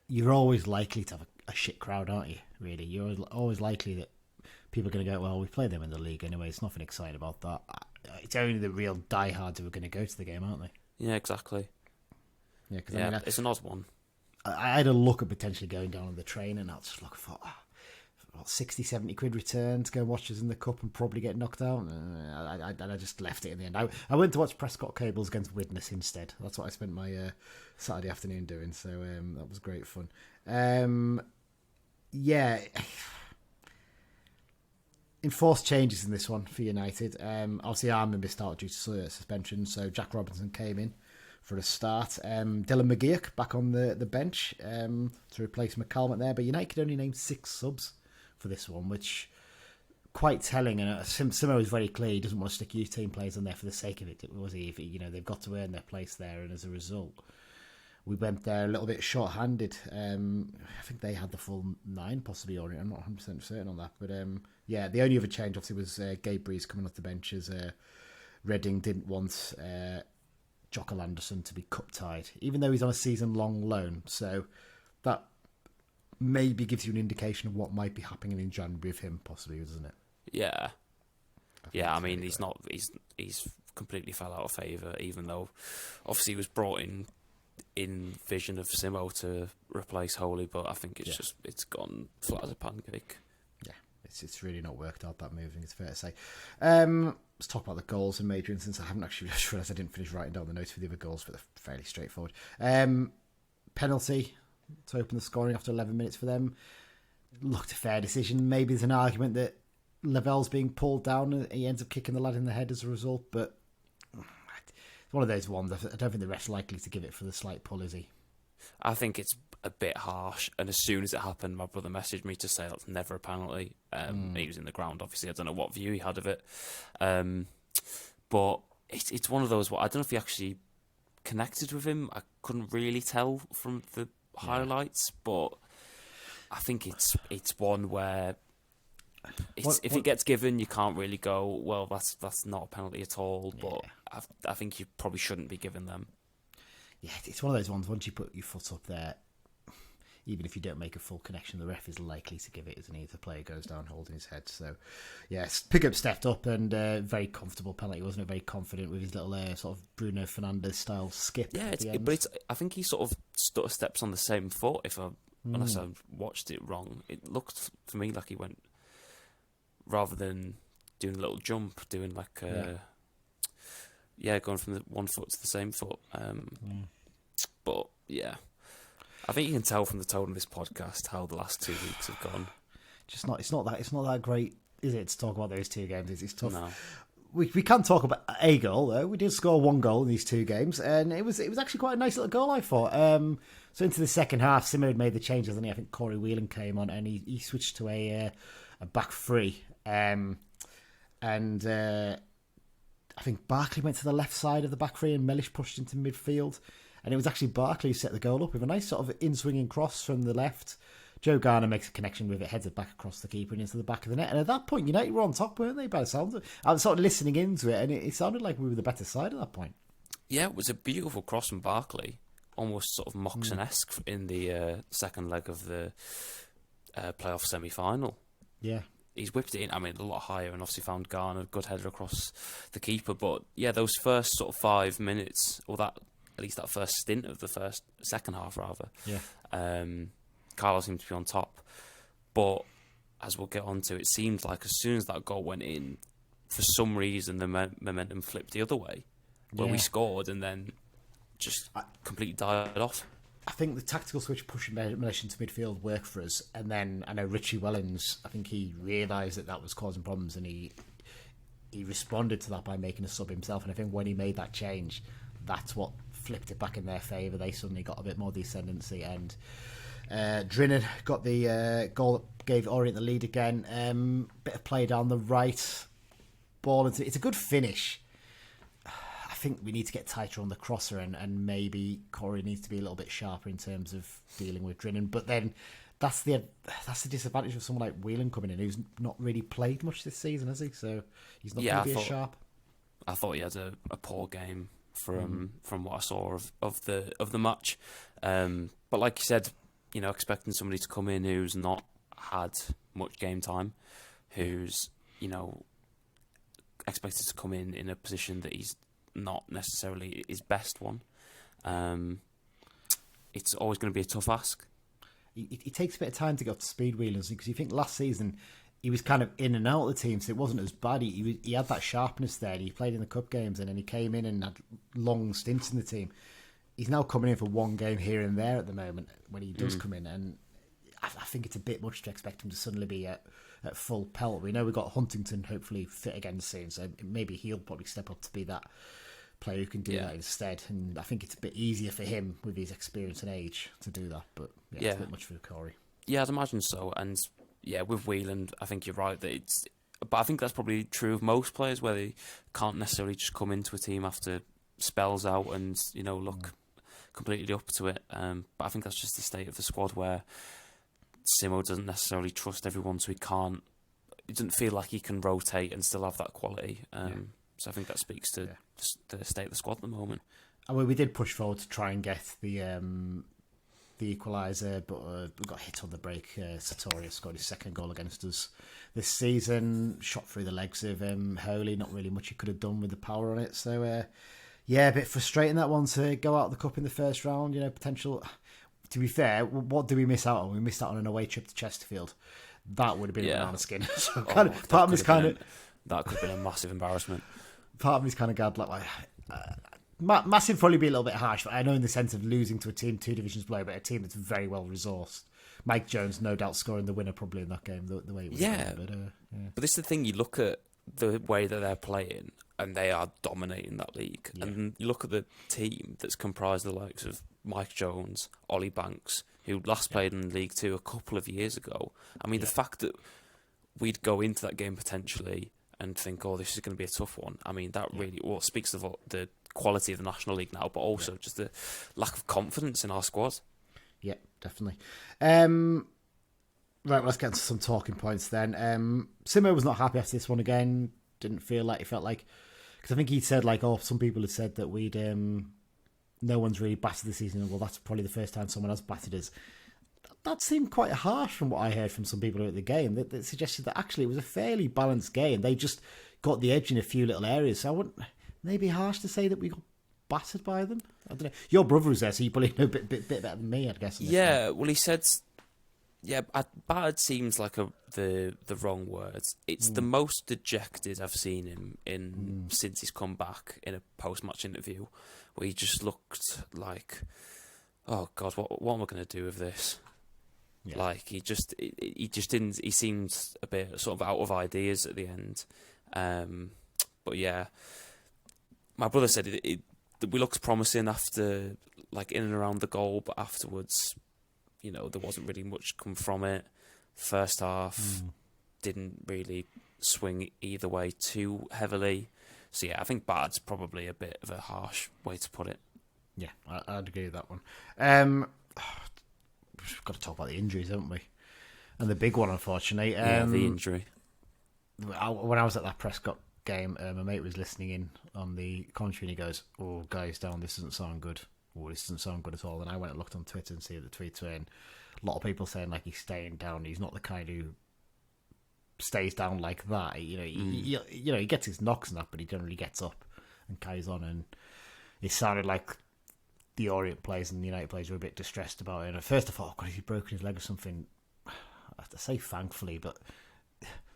Speaker 2: you're always likely to have a shit crowd, aren't you? Really, you're always likely that people are going to go, well, we play them in the league anyway. It's nothing exciting about that. It's only the real diehards who are going to go to the game, aren't they?
Speaker 3: Yeah, exactly.
Speaker 2: Yeah, cause
Speaker 3: yeah, it's an odd one.
Speaker 2: I had a look at potentially going down on the train, and I was just looking for 60, 70 quid return to go and watch us in the cup and probably get knocked out. And I just left it in the end. I went to watch Prescott Cables against Widnes instead. That's what I spent my Saturday afternoon doing. So that was great fun. Yeah. Enforced changes in this one for United. Obviously, Armin missed out due to suspension, so Jack Robinson came in for a start. Dylan McGeoch back on the bench to replace McCallum there, but United could only name 6 subs for this one, which quite telling. And Simo was very clear he doesn't want to stick youth team players on there for the sake of it. Was he? They've got to earn their place there, and as a result, we went there a little bit short-handed. I think they had the full 9, possibly Orient. I'm not 100% certain on that, but yeah, the only other change obviously was Gabe Breeze coming off the bench as Reading didn't want Jokel Anderson to be cup-tied, even though he's on a season-long loan. So that maybe gives you an indication of what might be happening in January with him, possibly, doesn't it?
Speaker 3: Yeah. I mean, he's completely fell out of favour, even though obviously he was brought in vision of Simo to replace Holy, but I think it's gone flat as a pancake.
Speaker 2: Yeah, it's really not worked out, that move, I think it's fair to say. Let's talk about the goals in major instance. I haven't actually just realised I didn't finish writing down the notes for the other goals, but they're fairly straightforward. Penalty to open the scoring after 11 minutes for them. Looked a fair decision. Maybe there's an argument that Lavelle's being pulled down and he ends up kicking the lad in the head as a result, but it's one of those ones. I don't think the ref's likely to give it for the slight pull, is he?
Speaker 3: I think it's a bit harsh, and as soon as it happened, my brother messaged me to say that's never a penalty. He was in the ground, obviously. I don't know what view he had of it, but it's one of those. I don't know if he actually connected with him. I couldn't really tell from the highlights, but I think it's one where if it gets given, you can't really go, well, that's not a penalty at all. But I think you probably shouldn't be giving them.
Speaker 2: Yeah, it's one of those ones. Once you put your foot up there, even if you don't make a full connection, the ref is likely to give it, isn't he? If the player goes down holding his head. So, yes, Pickup stepped up and very comfortable penalty, wasn't it? Very confident with his little sort of Bruno Fernandes style skip.
Speaker 3: Yeah, I think he sort of steps on the same foot. Unless I watched it wrong, it looked to me like he went, rather than doing a little jump, doing like going from the one foot to the same foot. But yeah, I think you can tell from the tone of this podcast how the last 2 weeks have gone. It's not
Speaker 2: that great, is it, to talk about those 2 games? It's tough.
Speaker 3: No.
Speaker 2: We can talk about a goal though. We did score 1 goal in these 2 games, and it was actually quite a nice little goal, I thought. So into the second half, Simmer had made the changes, and I think Corey Whelan came on, and he switched to a back 3, and I think Barkley went to the left side of the back 3, and Mellish pushed into midfield. And it was actually Barkley who set the goal up with a nice sort of in-swinging cross from the left. Joe Garner makes a connection with it, heads it back across the keeper and into the back of the net. And at that point, United were on top, weren't they, by the sounds of it? I was sort of listening into it, and it sounded like we were the better side at that point.
Speaker 3: Yeah, it was a beautiful cross from Barkley. Almost sort of Moxon-esque in the second leg of the playoff semi-final.
Speaker 2: Yeah.
Speaker 3: He's whipped it in, a lot higher, and obviously found Garner, good header across the keeper. But yeah, those first sort of 5 minutes, or at least that first stint of the second half, rather.
Speaker 2: Yeah.
Speaker 3: Carlo seemed to be on top, but as we'll get on to, it seemed like as soon as that goal went in, for some reason the momentum flipped the other way, where we scored and then just completely died off.
Speaker 2: I think the tactical switch pushing Mellish into midfield worked for us, and then I know Richie Wellens, I think he realised that was causing problems, and he he responded to that by making a sub himself. And I think when he made that change, that's what flipped it back in their favour. They suddenly got a bit more descendancy, and Drinan got the goal that gave Orient the lead again. Bit of play down the right, ball into it's a good finish. I think we need to get tighter on the crosser, and maybe Corey needs to be a little bit sharper in terms of dealing with Drinan. But then that's the disadvantage of someone like Whelan coming in, who's not really played much this season, has he? So he's not going to be as sharp.
Speaker 3: I thought he had a poor game from what I saw of the match. But like you said, expecting somebody to come in who's not had much game time, who's expected to come in a position that he's not necessarily his best one. It's always going to be a tough ask.
Speaker 2: It takes a bit of time to get up to speed, Whelan, because you think last season he was kind of in and out of the team, so it wasn't as bad. He had that sharpness there. He played in the cup games, and then he came in and had long stints in the team. He's now coming in for one game here and there at the moment when he does come in, and I think it's a bit much to expect him to suddenly be at full pelt. We know we've got Huntington hopefully fit again soon, so maybe he'll probably step up to be that player who can do that instead. And I think it's a bit easier for him with his experience and age to do that. But it's a bit much for Corey. Yeah,
Speaker 3: I'd imagine so. And with Whelan, I think you're right that but I think that's probably true of most players, where they can't necessarily just come into a team after spells out and look completely up to it. But I think that's just the state of the squad, where Simo doesn't necessarily trust everyone, so he doesn't feel like he can rotate and still have that quality. So I think that speaks to the state of the squad at the moment.
Speaker 2: I mean, we did push forward to try and get the equaliser, but we got hit on the break. Sartoria scored his second goal against us this season. Shot through the legs of Holy. Not really much he could have done with the power on it. So, a bit frustrating that one to go out of the cup in the first round. Potential. To be fair, what did we miss out on? We missed out on an away trip to Chesterfield. That would have been a banana skin. So part of me's kind of...
Speaker 3: That could have been a massive embarrassment.
Speaker 2: Part of me's kind of glad, massive probably be a little bit harsh, but I know in the sense of losing to a team 2 divisions below, but a team that's very well resourced. Mike Jones, no doubt, scoring the winner probably in that game, the way it was.
Speaker 3: But this is the thing, you look at the way that they're playing, and they are dominating that league. Yeah. And you look at the team that's comprised of the likes of Mike Jones, Ollie Banks, who last played in League 2 a couple of years ago. I mean, the fact that we'd go into that game potentially and think, this is going to be a tough one. I mean, that really speaks of the quality of the National League now, but also just the lack of confidence in our squad. Yeah,
Speaker 2: definitely. Right, let's get into some talking points then. Simo was not happy after this one again. Didn't feel like, he felt like, because I think he said some people had said that we'd no one's really battered this season. Well, that's probably the first time someone has battered us. That seemed quite harsh from what I heard from some people at the game. That suggested that actually it was a fairly balanced game. They just got the edge in a few little areas. So I wouldn't maybe harsh to say that we got battered by them. I don't know. Your brother was there, so you probably know a bit better than me, I guess.
Speaker 3: Yeah, well, he said, battered seems like the wrong words. It's the most dejected I've seen him in since he's come back in a post-match interview, where he just looked like, oh God, what am I going to do with this? Yeah. Like he just didn't. He seemed a bit sort of out of ideas at the end. But yeah, my brother said we looked promising after, like, in and around the goal, but afterwards, there wasn't really much come from it. First half didn't really swing either way too heavily. So yeah, I think bad's probably a bit of a harsh way to put it.
Speaker 2: Yeah, I'd agree with that one. We've got to talk about the injuries, haven't we? And the big one, unfortunately.
Speaker 3: The injury.
Speaker 2: When I was at that Prescott game, my mate was listening in on the commentary, and he goes, "Oh, guys, down, this doesn't sound good. Oh, this doesn't sound good at all." And I went and looked on Twitter and see the tweets were, and a lot of people saying like he's staying down. He's not the kind who stays down like that. He gets his knocks and that, but he generally gets up and carries on. And it sounded like the Orient players and the United players were a bit distressed about it. And at first I thought, God, has he broken his leg or something? I have to say thankfully, but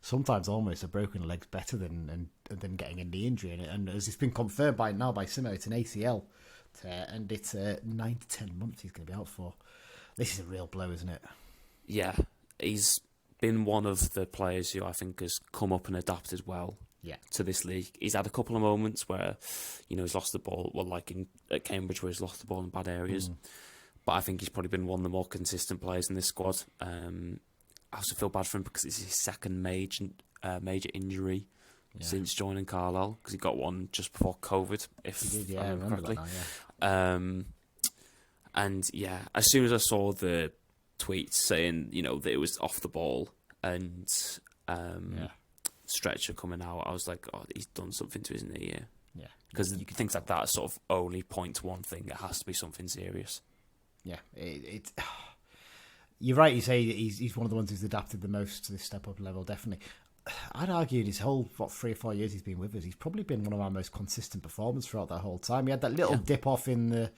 Speaker 2: sometimes almost a broken leg's better than getting a knee injury. And as it's been confirmed by Simo, it's an ACL tear, and it's 9 to 10 months he's going to be out for. This is a real blow, isn't it?
Speaker 3: Yeah, he's been one of the players who I think has come up and adapted well to this league. He's had a couple of moments where, he's lost the ball, at Cambridge where he's lost the ball in bad areas. But I think he's probably been one of the more consistent players in this squad. I also feel bad for him because it's his second major injury since joining Carlisle, because he got one just before COVID, if I remember correctly. And as soon as I saw the tweets saying, that it was off the ball and stretcher coming out, I was like, oh, he's done something to his knee here. Yeah. Because things like that sort of only point to one thing. It has to be something serious.
Speaker 2: Yeah, you're right. You say he's one of the ones who's adapted the most to this step up level. Definitely, I'd argue his whole 3 or 4 years he's been with us, he's probably been one of our most consistent performers throughout that whole time. He had that little dip off in the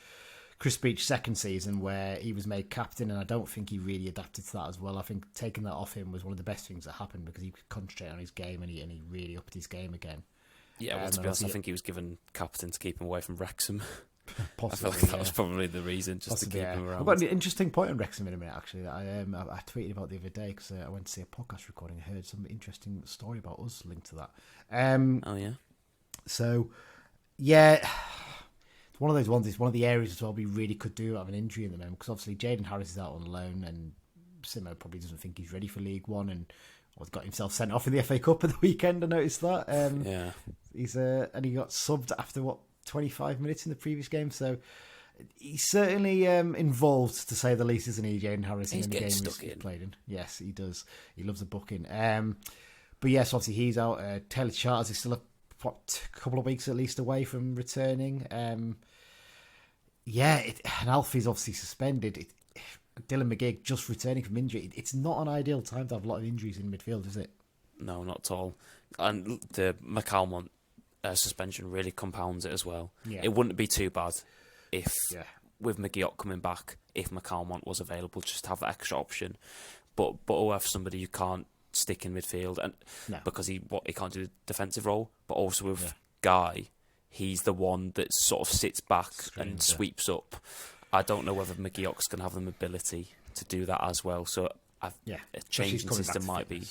Speaker 2: Chris Beach second season where he was made captain, and I don't think he really adapted to that as well. I think taking that off him was one of the best things that happened, because he could concentrate on his game and he really upped his game again.
Speaker 3: Yeah, well, to be honest, I think he was given captain to keep him away from Wrexham.
Speaker 2: Possibly,
Speaker 3: I feel like that was probably the reason, just to keep him around.
Speaker 2: I've got an interesting point on Wrexham in a minute, actually, that I tweeted about the other day, because I went to see a podcast recording and heard some interesting story about us linked to that. So, it's one of those ones. It's one of the areas as well we really could do have an injury in the moment, because obviously Jaden Harris is out on loan, and Simo probably doesn't think he's ready for League One, and got himself sent off in the FA Cup at the weekend. I noticed that. He's and he got subbed after 25 minutes in the previous game, so he's certainly involved, to say the least, isn't he, Jaden Harris, in the game he's played in? Yes, he does. He loves a booking. But yes, obviously he's out. Taylor Charters is still a couple of weeks at least away from returning. And Alfie's obviously suspended. Dylan McGee just returning from injury. It's not an ideal time to have a lot of injuries in midfield, is it?
Speaker 3: No, not at all. And the McAlmont suspension really compounds it as well. Yeah. It wouldn't be too bad if, with McGeoch coming back, if McAlmont was available, just to have that extra option. But Butterworth's somebody you can't stick in midfield, and because he can't do the defensive role. But also with Guy, he's the one that sort of sits back and sweeps up. I don't know whether McGeoch's going to have the mobility to do that as well. So a change in system might be,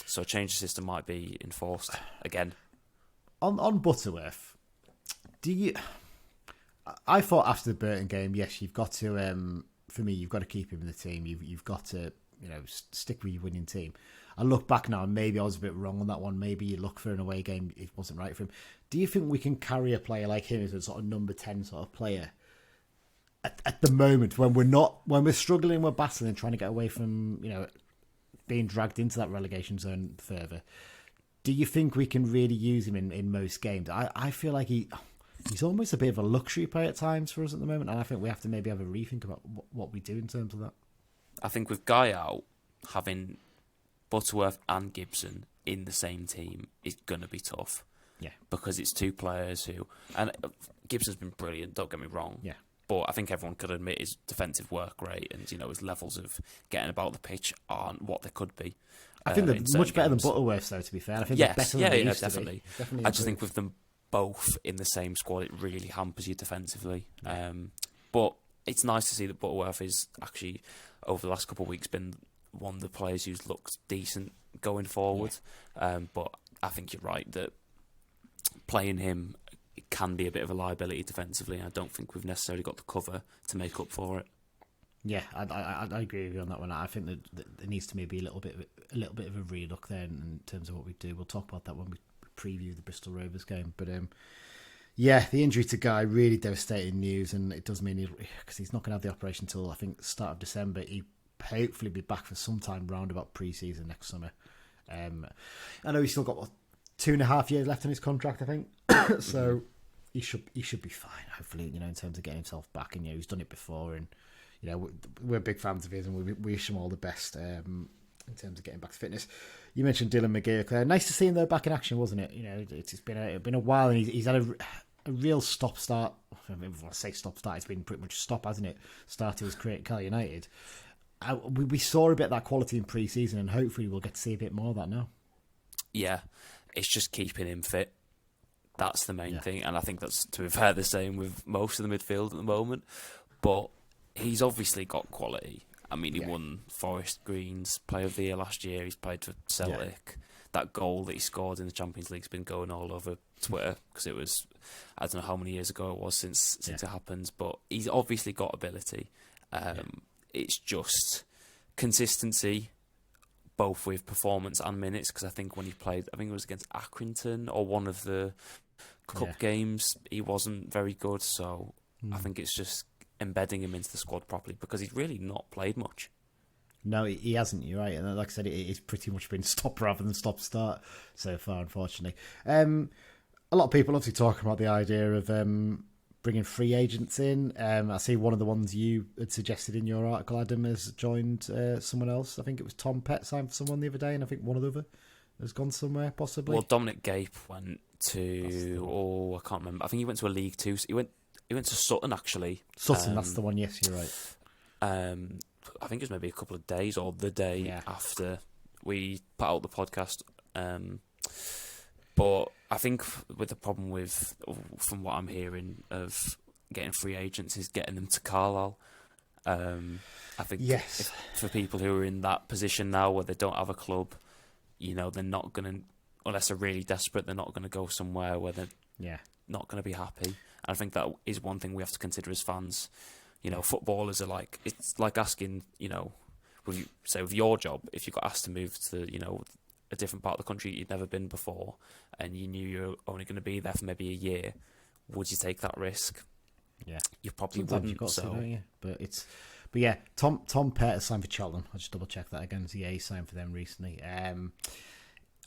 Speaker 3: So a change in system might be enforced again.
Speaker 2: On Butterworth, I thought after the Burton game, yes, you've got to. For me, you've got to keep him in the team. You've got to, stick with your winning team. I look back now, and maybe I was a bit wrong on that one. Maybe you look for an away game, it wasn't right for him. Do you think we can carry a player like him as a sort of number 10 sort of player at the moment, when we're struggling, we're battling, trying to get away from being dragged into that relegation zone further? Do you think we can really use him in most games? I feel like he's almost a bit of a luxury player at times for us at the moment, and I think we have to maybe have a rethink about what we do in terms of that.
Speaker 3: I think with Guy out, having Butterworth and Gibson in the same team is going to be tough.
Speaker 2: Yeah.
Speaker 3: Because it's two players who... And Gibson's been brilliant, don't get me wrong.
Speaker 2: Yeah.
Speaker 3: But I think everyone could admit his defensive work rate and, his levels of getting about the pitch aren't what they could be.
Speaker 2: I think they're much better than Butterworth, though, to be fair. I think they're better than they used
Speaker 3: definitely.
Speaker 2: To be. Definitely.
Speaker 3: I just think with them both in the same squad, it really hampers you defensively. Yeah. But it's nice to see that Butterworth is actually, over the last couple of weeks, been one of the players who's looked decent going forward. Yeah. But I think you're right that playing him, it can be a bit of a liability defensively, and I don't think we've necessarily got the cover to make up for it.
Speaker 2: Yeah, I agree with you on that one. I think that there needs to maybe a little bit of a relook there in terms of what we do. We'll talk about that when we preview the Bristol Rovers game. But the injury to Guy, really devastating news, and it does mean because he's not going to have the operation until I think start of December. He'll hopefully be back for some time round about pre-season next summer. I know he's still got 2.5 years left on his contract, I think. So he should be fine, hopefully, in terms of getting himself back. And he's done it before, and we're big fans of his, and we wish him all the best in terms of getting back to fitness. You mentioned Dylan McGee. Nice to see him though back in action, wasn't it? It's been a while, and he's had a real stop-start. When I say stop-start, it's been pretty much a stop, hasn't it? Started his career at Cal United. We saw a bit of that quality in pre-season, and hopefully we'll get to see a bit more of that now. Yeah,
Speaker 3: it's just keeping him fit. That's the main thing, and I think that's, to be fair, the same with most of the midfield at the moment. But he's obviously got quality. I mean, he won Forest Green's Player of the Year last year. He's played for Celtic. that goal that he scored in the Champions League's been going all over Twitter because it was, I don't know how many years ago it was since it happened, but he's obviously got ability. It's just consistency, both with performance and minutes, because I think when he played, I think it was against Accrington or one of the cup games, he wasn't very good, so I think it's just embedding him into the squad properly, because he's really not played much.
Speaker 2: No, he hasn't, you're right. And like I said, it's pretty much been stop rather than stop-start so far, unfortunately. A lot of people obviously talking about the idea of bringing free agents in. I see one of the ones you had suggested in your article, Adam, has joined someone else. I think it was Tom Pett signed for someone the other day, and I think one of the other has gone somewhere, possibly.
Speaker 3: Well, Dominic Gape went to... I can't remember. I think he went to a League Two. He went to Sutton, actually.
Speaker 2: Sutton, that's the one, yes, you're right.
Speaker 3: I think it was maybe a couple of days or the day after we put out the podcast. But I think with the problem with, from what I'm hearing, of getting free agents is getting them to Carlisle. I think for people who are in that position now where they don't have a club, they're not going to, unless they're really desperate, they're not going to go somewhere where they're not going to be happy. And I think that is one thing we have to consider as fans. Footballers are like, it's like asking, with your job, if you got asked to move to, a different part of the country you'd never been before, and you knew you were only going to be there for maybe a year, would you take that risk? Yeah, you probably
Speaker 2: Sometimes
Speaker 3: wouldn't.
Speaker 2: You've got
Speaker 3: so,
Speaker 2: to, don't you? But yeah, Tom Pett has signed for Cheltenham. I'll just double check that again. So yeah, he signed for them recently.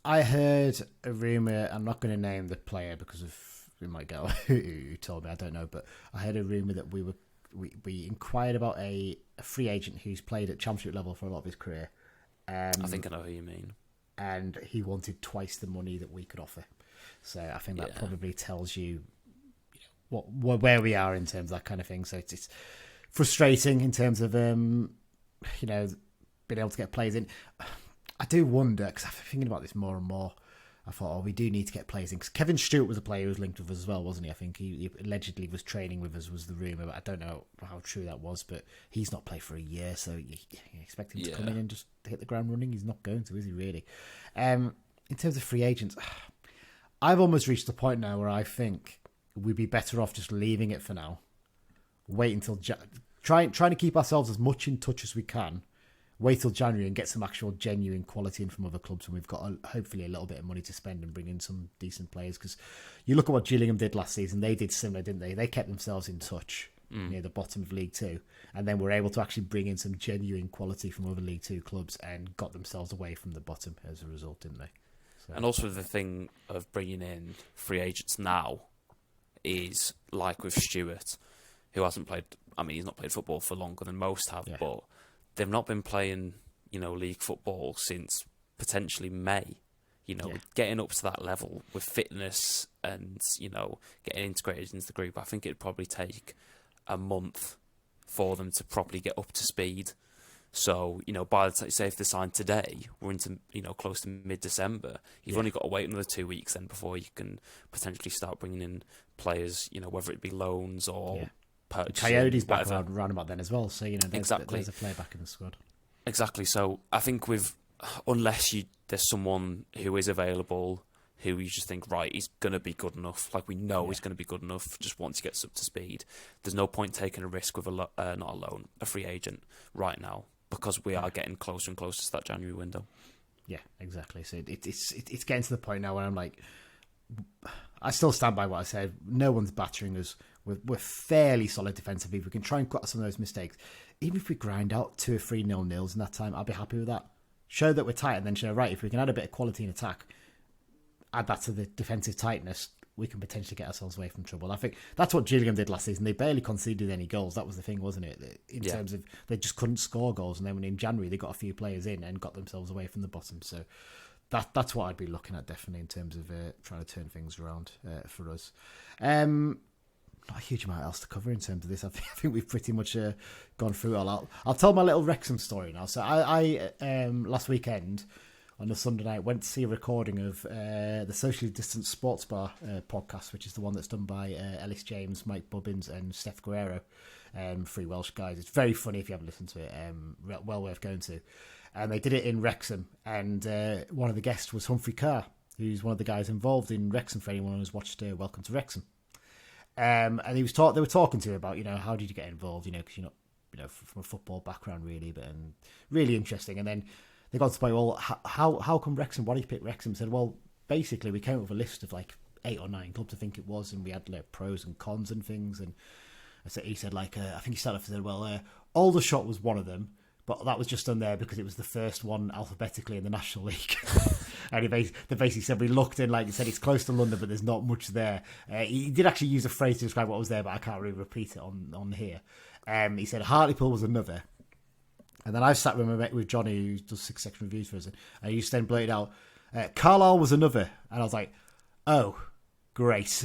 Speaker 2: I heard a rumour. I'm not going to name the player because of we might go who told me. I don't know, but I heard a rumour that we inquired about a free agent who's played at Championship level for a lot of his career.
Speaker 3: I think I know who you mean.
Speaker 2: And he wanted twice the money that we could offer. So I think that probably tells you, where we are in terms of that kind of thing. So it's frustrating in terms of being able to get players in. I do wonder, because I've been thinking about this more and more. I thought, we do need to get players in. Because Kevin Stewart was a player who was linked with us as well, wasn't he? I think he allegedly was training with us, was the rumour. But I don't know how true that was. But he's not played for a year, so you expect him to come in and just hit the ground running. He's not going to, is he, really? In terms of free agents, I've almost reached the point now where I think we'd be better off just leaving it for now. Wait until... trying to keep ourselves as much in touch as we can. Wait till January and get some actual genuine quality in from other clubs, and we've got hopefully a little bit of money to spend and bring in some decent players. Because you look at what Gillingham did last season, they did similar, didn't they? They kept themselves in touch near the bottom of League Two, and then were able to actually bring in some genuine quality from other League Two clubs and got themselves away from the bottom as a result, didn't they? So.
Speaker 3: And also the thing of bringing in free agents now is like with Stewart, who hasn't played. I mean, he's not played football for longer than most have, but they've not been playing, league football since potentially May. Getting up to that level with fitness and, getting integrated into the group, I think it'd probably take a month for them to properly get up to speed. So, by the time, say if they sign today, we're into, close to mid-December. You've only got to wait another 2 weeks then before you can potentially start bringing in players, whether it be loans or...
Speaker 2: Coyote's back around about then as well, so there's a player back in the squad.
Speaker 3: Exactly. So I think unless there's someone who is available who you just think, right, he's going to be good enough. Like we know he's going to be good enough. Just once he gets up to speed, there's no point taking a risk with a free agent right now, because we are getting closer and closer to that January window.
Speaker 2: Yeah, exactly. So it's getting to the point now where I'm like, I still stand by what I said. No one's battering us. We're fairly solid defensively. We can try and cut some of those mistakes. Even if we grind out 2 or 3 0-0s in that time, I'll be happy with that. Show that we're tight, and then show, right, if we can add a bit of quality in attack, add that to the defensive tightness, we can potentially get ourselves away from trouble. I think that's what Gillingham did last season. They barely conceded any goals. That was the thing, wasn't it? In terms of they just couldn't score goals. And then when in January, they got a few players in and got themselves away from the bottom. So that's what I'd be looking at, definitely, in terms of trying to turn things around for us. Not a huge amount else to cover in terms of this. I think we've pretty much gone through it all. I'll tell my little Wrexham story now. So I last weekend on a Sunday night went to see a recording of the Socially Distant Sports Bar podcast, which is the one that's done by Ellis James, Mike Bubbins and Steph Guerrero, 3 Welsh guys. It's very funny if you haven't listened to it. Well worth going to. and they did it in Wrexham. And one of the guests was Humphrey Carr, who's one of the guys involved in Wrexham. For anyone who's watched Welcome to Wrexham, and they were talking to him about how did you get involved? Because you're not from a football background really, but really interesting. And then they got to the point, well, how come Wrexham? Why do you pick Wrexham? Said, well, basically we came up with a list of like 8 or 9 clubs, I think it was, and we had like pros and cons and things. And he said like I think he started off and said, well, Aldershot was one of them, but that was just done there because it was the first one alphabetically in the National League. And they basically said, we looked in, like you said, it's close to London, but there's not much there. He did actually use a phrase to describe what was there, but I can't really repeat it on here. He said Hartlepool was another. And then I sat with Johnny, who does 6 section reviews for us, and he just then blurted out, Carlisle was another. And I was like, oh, great.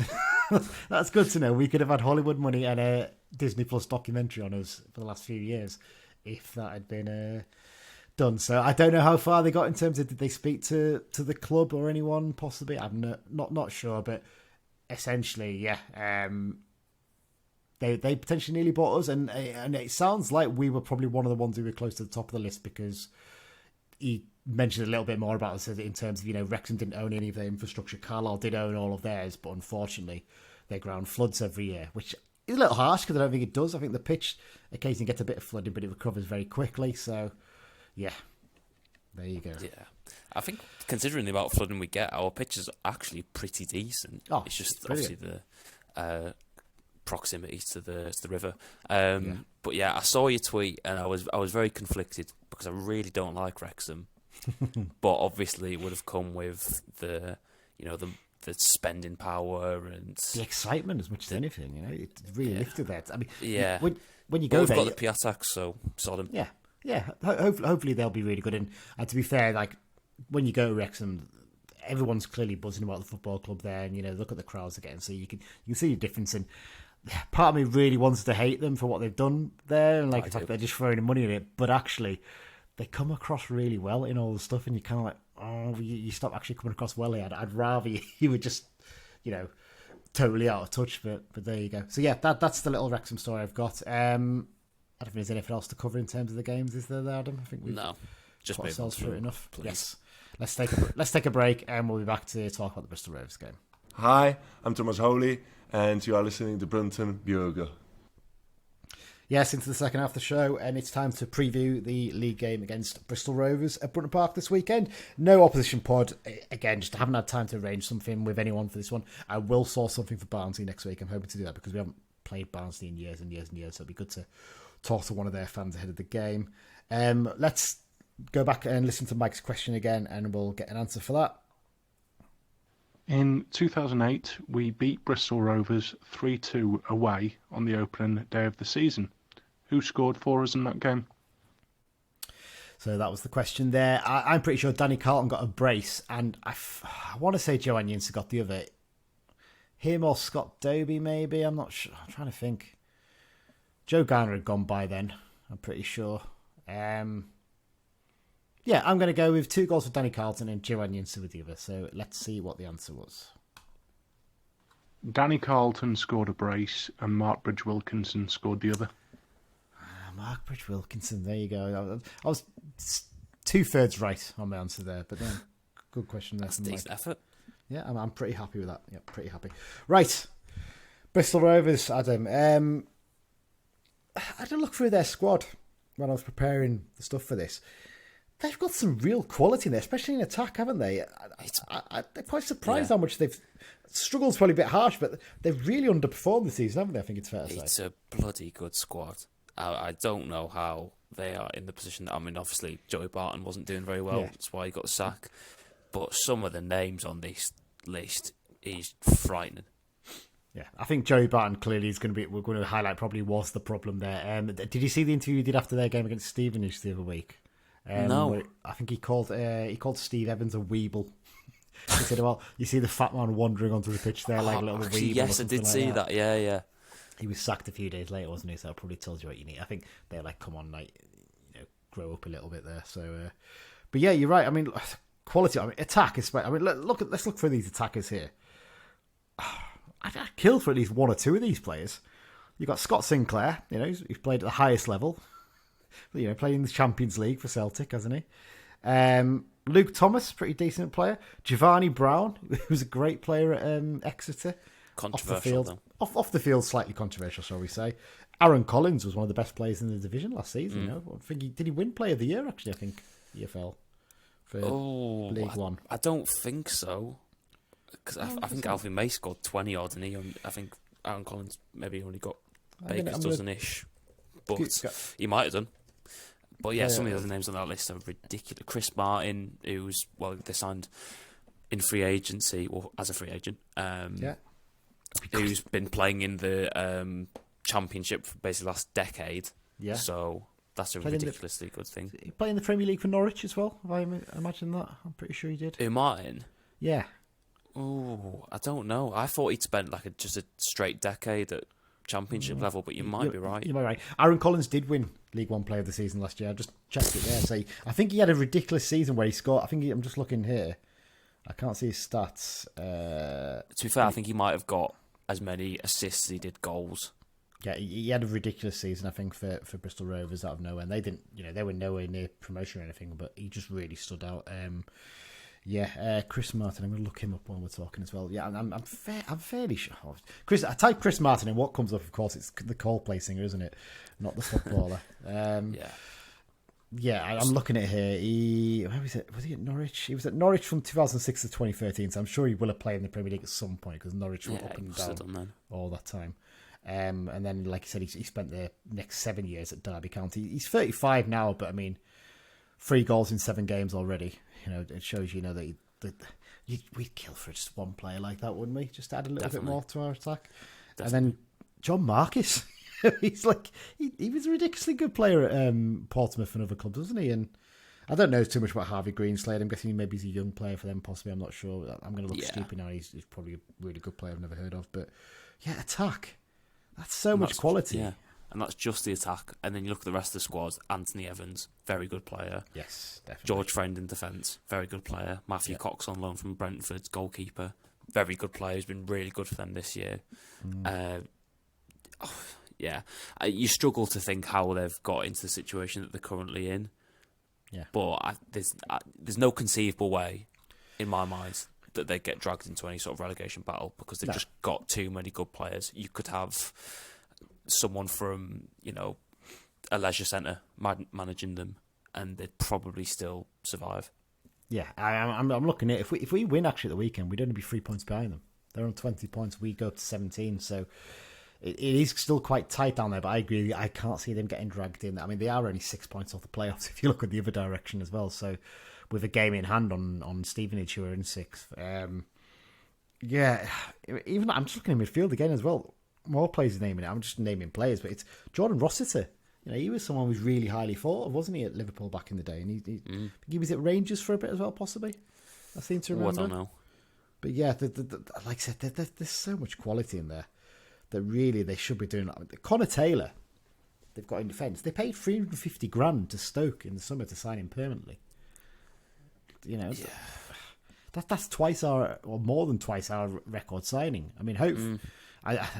Speaker 2: That's good to know. We could have had Hollywood money and a Disney Plus documentary on us for the last few years if that had been done. So I don't know how far they got in terms of, did they speak to the club or anyone possibly? I'm not sure, but essentially, yeah. They potentially nearly bought us, and it sounds like we were probably one of the ones who were close to the top of the list, because he mentioned a little bit more about us in terms of, Wrexham didn't own any of their infrastructure. Carlisle did own all of theirs, but unfortunately their ground floods every year, which is a little harsh because I don't think it does. I think the pitch occasionally gets a bit of flooding, but it recovers very quickly. So, yeah, there you go.
Speaker 3: Yeah, I think considering the amount of flooding we get, our pitch is actually pretty decent.
Speaker 2: Oh,
Speaker 3: it's just
Speaker 2: brilliant.
Speaker 3: obviously the proximity to the river. But yeah, I saw your tweet and I was very conflicted because I really don't like Wrexham. But obviously it would have come with the spending power and
Speaker 2: the excitement as much as anything. It really lifted that. I mean,
Speaker 3: yeah.
Speaker 2: When you go there,
Speaker 3: we've got the Piatak, so Sodom.
Speaker 2: Yeah. Hopefully they'll be really good. And to be fair, like when you go to Wrexham, everyone's clearly buzzing about the football club there, and look at the crowds they're getting, so you can see the difference. And part of me really wants to hate them for what they've done there, and like the fact they're just throwing money at it. But actually, they come across really well in all the stuff, and you're kind of like, oh, you stop actually coming across well here. I'd rather you were just, totally out of touch. But there you go. So yeah, that's the little Wrexham story I've got. I don't think there's anything else to cover in terms of the games, is there, Adam? I think we've
Speaker 3: just
Speaker 2: put ourselves through it enough.
Speaker 3: Please.
Speaker 2: Yes. Let's take a break, and we'll be back to talk about the Bristol Rovers game.
Speaker 5: Hi, I'm Thomas Holy, and you are listening to Brunton Bugle.
Speaker 2: Yes, into the second half of the show, and it's time to preview the league game against Bristol Rovers at Brunton Park this weekend. No opposition pod. Again, just haven't had time to arrange something with anyone for this one. I will source something for Barnsley next week. I'm hoping to do that because we haven't played Barnsley in years and years and years, so it'd be good to talk to one of their fans ahead of the game. Let's go back and listen to Mike's question again, and we'll get an answer for that.
Speaker 4: In 2008, we beat Bristol Rovers 3-2 away on the opening day of the season. Who scored for us in that game?
Speaker 2: So that was the question there. I'm pretty sure Danny Carlton got a brace, and I want to say Joe Anyinsa got the other. Him or Scott Dobie, maybe? I'm not sure. I'm trying to think. Joe Garner had gone by then, I'm pretty sure. Yeah, I'm going to go with 2 goals for Danny Carlton and Joe Anyinsa with the other. So let's see what the answer was.
Speaker 4: Danny Carlton scored a brace and Mark Bridge-Wilkinson scored the other.
Speaker 2: Mark Bridge-Wilkinson, there you go. I was 2/3 right on my answer there, but then good question there.
Speaker 3: That's a decent effort.
Speaker 2: Yeah, I'm pretty happy with that. Yeah, pretty happy. Right, Bristol Rovers, Adam. I had a look through their squad when I was preparing the stuff for this. They've got some real quality in there, especially in attack, haven't they? I'm quite surprised how much they've struggled. Probably a bit harsh, but they've really underperformed this season, haven't they? I think it's fair to say.
Speaker 3: It's a bloody good squad. I don't know how they are in the position that, obviously Joey Barton wasn't doing very well. That's why he got the sack. But some of the names on this list is frightening.
Speaker 2: Yeah, I think Joey Barton clearly is going to be. We're going to highlight probably was the problem there. Did you see the interview he did after their game against Stevenage the other week?
Speaker 3: No,
Speaker 2: I think he called Steve Evans a weeble. He said, "Well, you see the fat man wandering onto the pitch there like a little weeble."
Speaker 3: Yes, I did see that. Yeah.
Speaker 2: He was sacked a few days later, wasn't he? So that probably tells you what you need. I think they're like, come on, like, grow up a little bit there. So, but yeah, you're right. I mean, quality. I mean, attack is. I mean, let's look for these attackers here. I'd kill for at least 1 or 2 of these players. You've got Scott Sinclair. He's played at the highest level. playing in the Champions League for Celtic, hasn't he? Luke Thomas, pretty decent player. Giovanni Brown, who's a great player at Exeter.
Speaker 3: Controversial,
Speaker 2: off the field, slightly controversial, shall we say. Aaron Collins was one of the best players in the division last season. You know? I think did he win Player of the Year, actually, I think, EFL, for League One?
Speaker 3: I don't think so. Because I think Alfie May scored 20 odd, and I think Aaron Collins maybe only got Baker's dozen-ish. But he might have done. But yeah, some of the other names on that list are ridiculous. Chris Martin, they signed in free agency, or as a free agent, who's been playing in the Championship for basically the last decade. Yeah. So that's a ridiculously good thing.
Speaker 2: He played in the Premier League for Norwich as well, if I imagine that. I'm pretty sure he did.
Speaker 3: Martin?
Speaker 2: Yeah.
Speaker 3: Oh, I don't know. I thought he'd spent just a straight decade at Championship level, but you might be right.
Speaker 2: You might be right. Aaron Collins did win League One Player of the Season last year. I just checked it there. So I think he had a ridiculous season where he scored. I'm just looking here. I can't see his stats.
Speaker 3: To be fair, I think he might have got as many assists as he did goals.
Speaker 2: Yeah, he had a ridiculous season, I think, for Bristol Rovers out of nowhere. And they didn't, they were nowhere near promotion or anything, but he just really stood out. Chris Martin. I'm going to look him up while we're talking as well. Yeah, I'm fairly sure. I type Chris Martin, and what comes up, of course, it's the Coldplay singer, isn't it? Not the footballer. I'm looking at it here. Where was it? Was he at Norwich? He was at Norwich from 2006 to 2013, so I'm sure he will have played in the Premier League at some point because Norwich were up and down all that time. And then, like you said, he spent the next 7 years at Derby County. He's 35 now, but I mean, 3 goals in 7 games already. It shows that we'd kill for just one player like that, wouldn't we? Just add a little bit more to our attack. Definitely. And then John Marcus, he's like he was a ridiculously good player at Portsmouth and other clubs, wasn't he? And I don't know too much about Harvey Greenslade. I'm guessing maybe he's a young player for them, possibly. I'm not sure. I'm going to look stupid now. He's probably a really good player I've never heard of. But yeah, attack. That's so much quality.
Speaker 3: Yeah. And that's just the attack. And then you look at the rest of the squad. Anthony Evans, very good player.
Speaker 2: Yes, definitely. George
Speaker 3: Friend in defence, very good player. Matthew Cox on loan from Brentford, goalkeeper, very good player. He's been really good for them this year. You struggle to think how they've got into the situation that they're currently in.
Speaker 2: Yeah.
Speaker 3: But there's no conceivable way, in my mind, that they get dragged into any sort of relegation battle because they've just got too many good players. You could have someone from a leisure centre managing them, and they'd probably still survive.
Speaker 2: Yeah, I'm looking at if we win actually at the weekend, we'd only be 3 points behind them. They're on 20 points. We go up to 17, so it is still quite tight down there. But I agree, I can't see them getting dragged in. I mean, they are only 6 points off the playoffs if you look at the other direction as well. So with a game in hand on Stevenage, who are in 6th. Even I'm just looking at midfield again as well. More players naming it. I'm just naming players, but it's Jordan Rossiter. He was someone who was really highly thought of, wasn't he, at Liverpool back in the day? And he was at Rangers for a bit as well, possibly. I seem to remember.
Speaker 3: I don't know.
Speaker 2: But yeah, like I said, there's so much quality in there that really they should be doing. Connor Taylor, they've got in defence. They paid $350,000 to Stoke in the summer to sign him permanently. That's twice or more than twice our record signing. I mean, I don't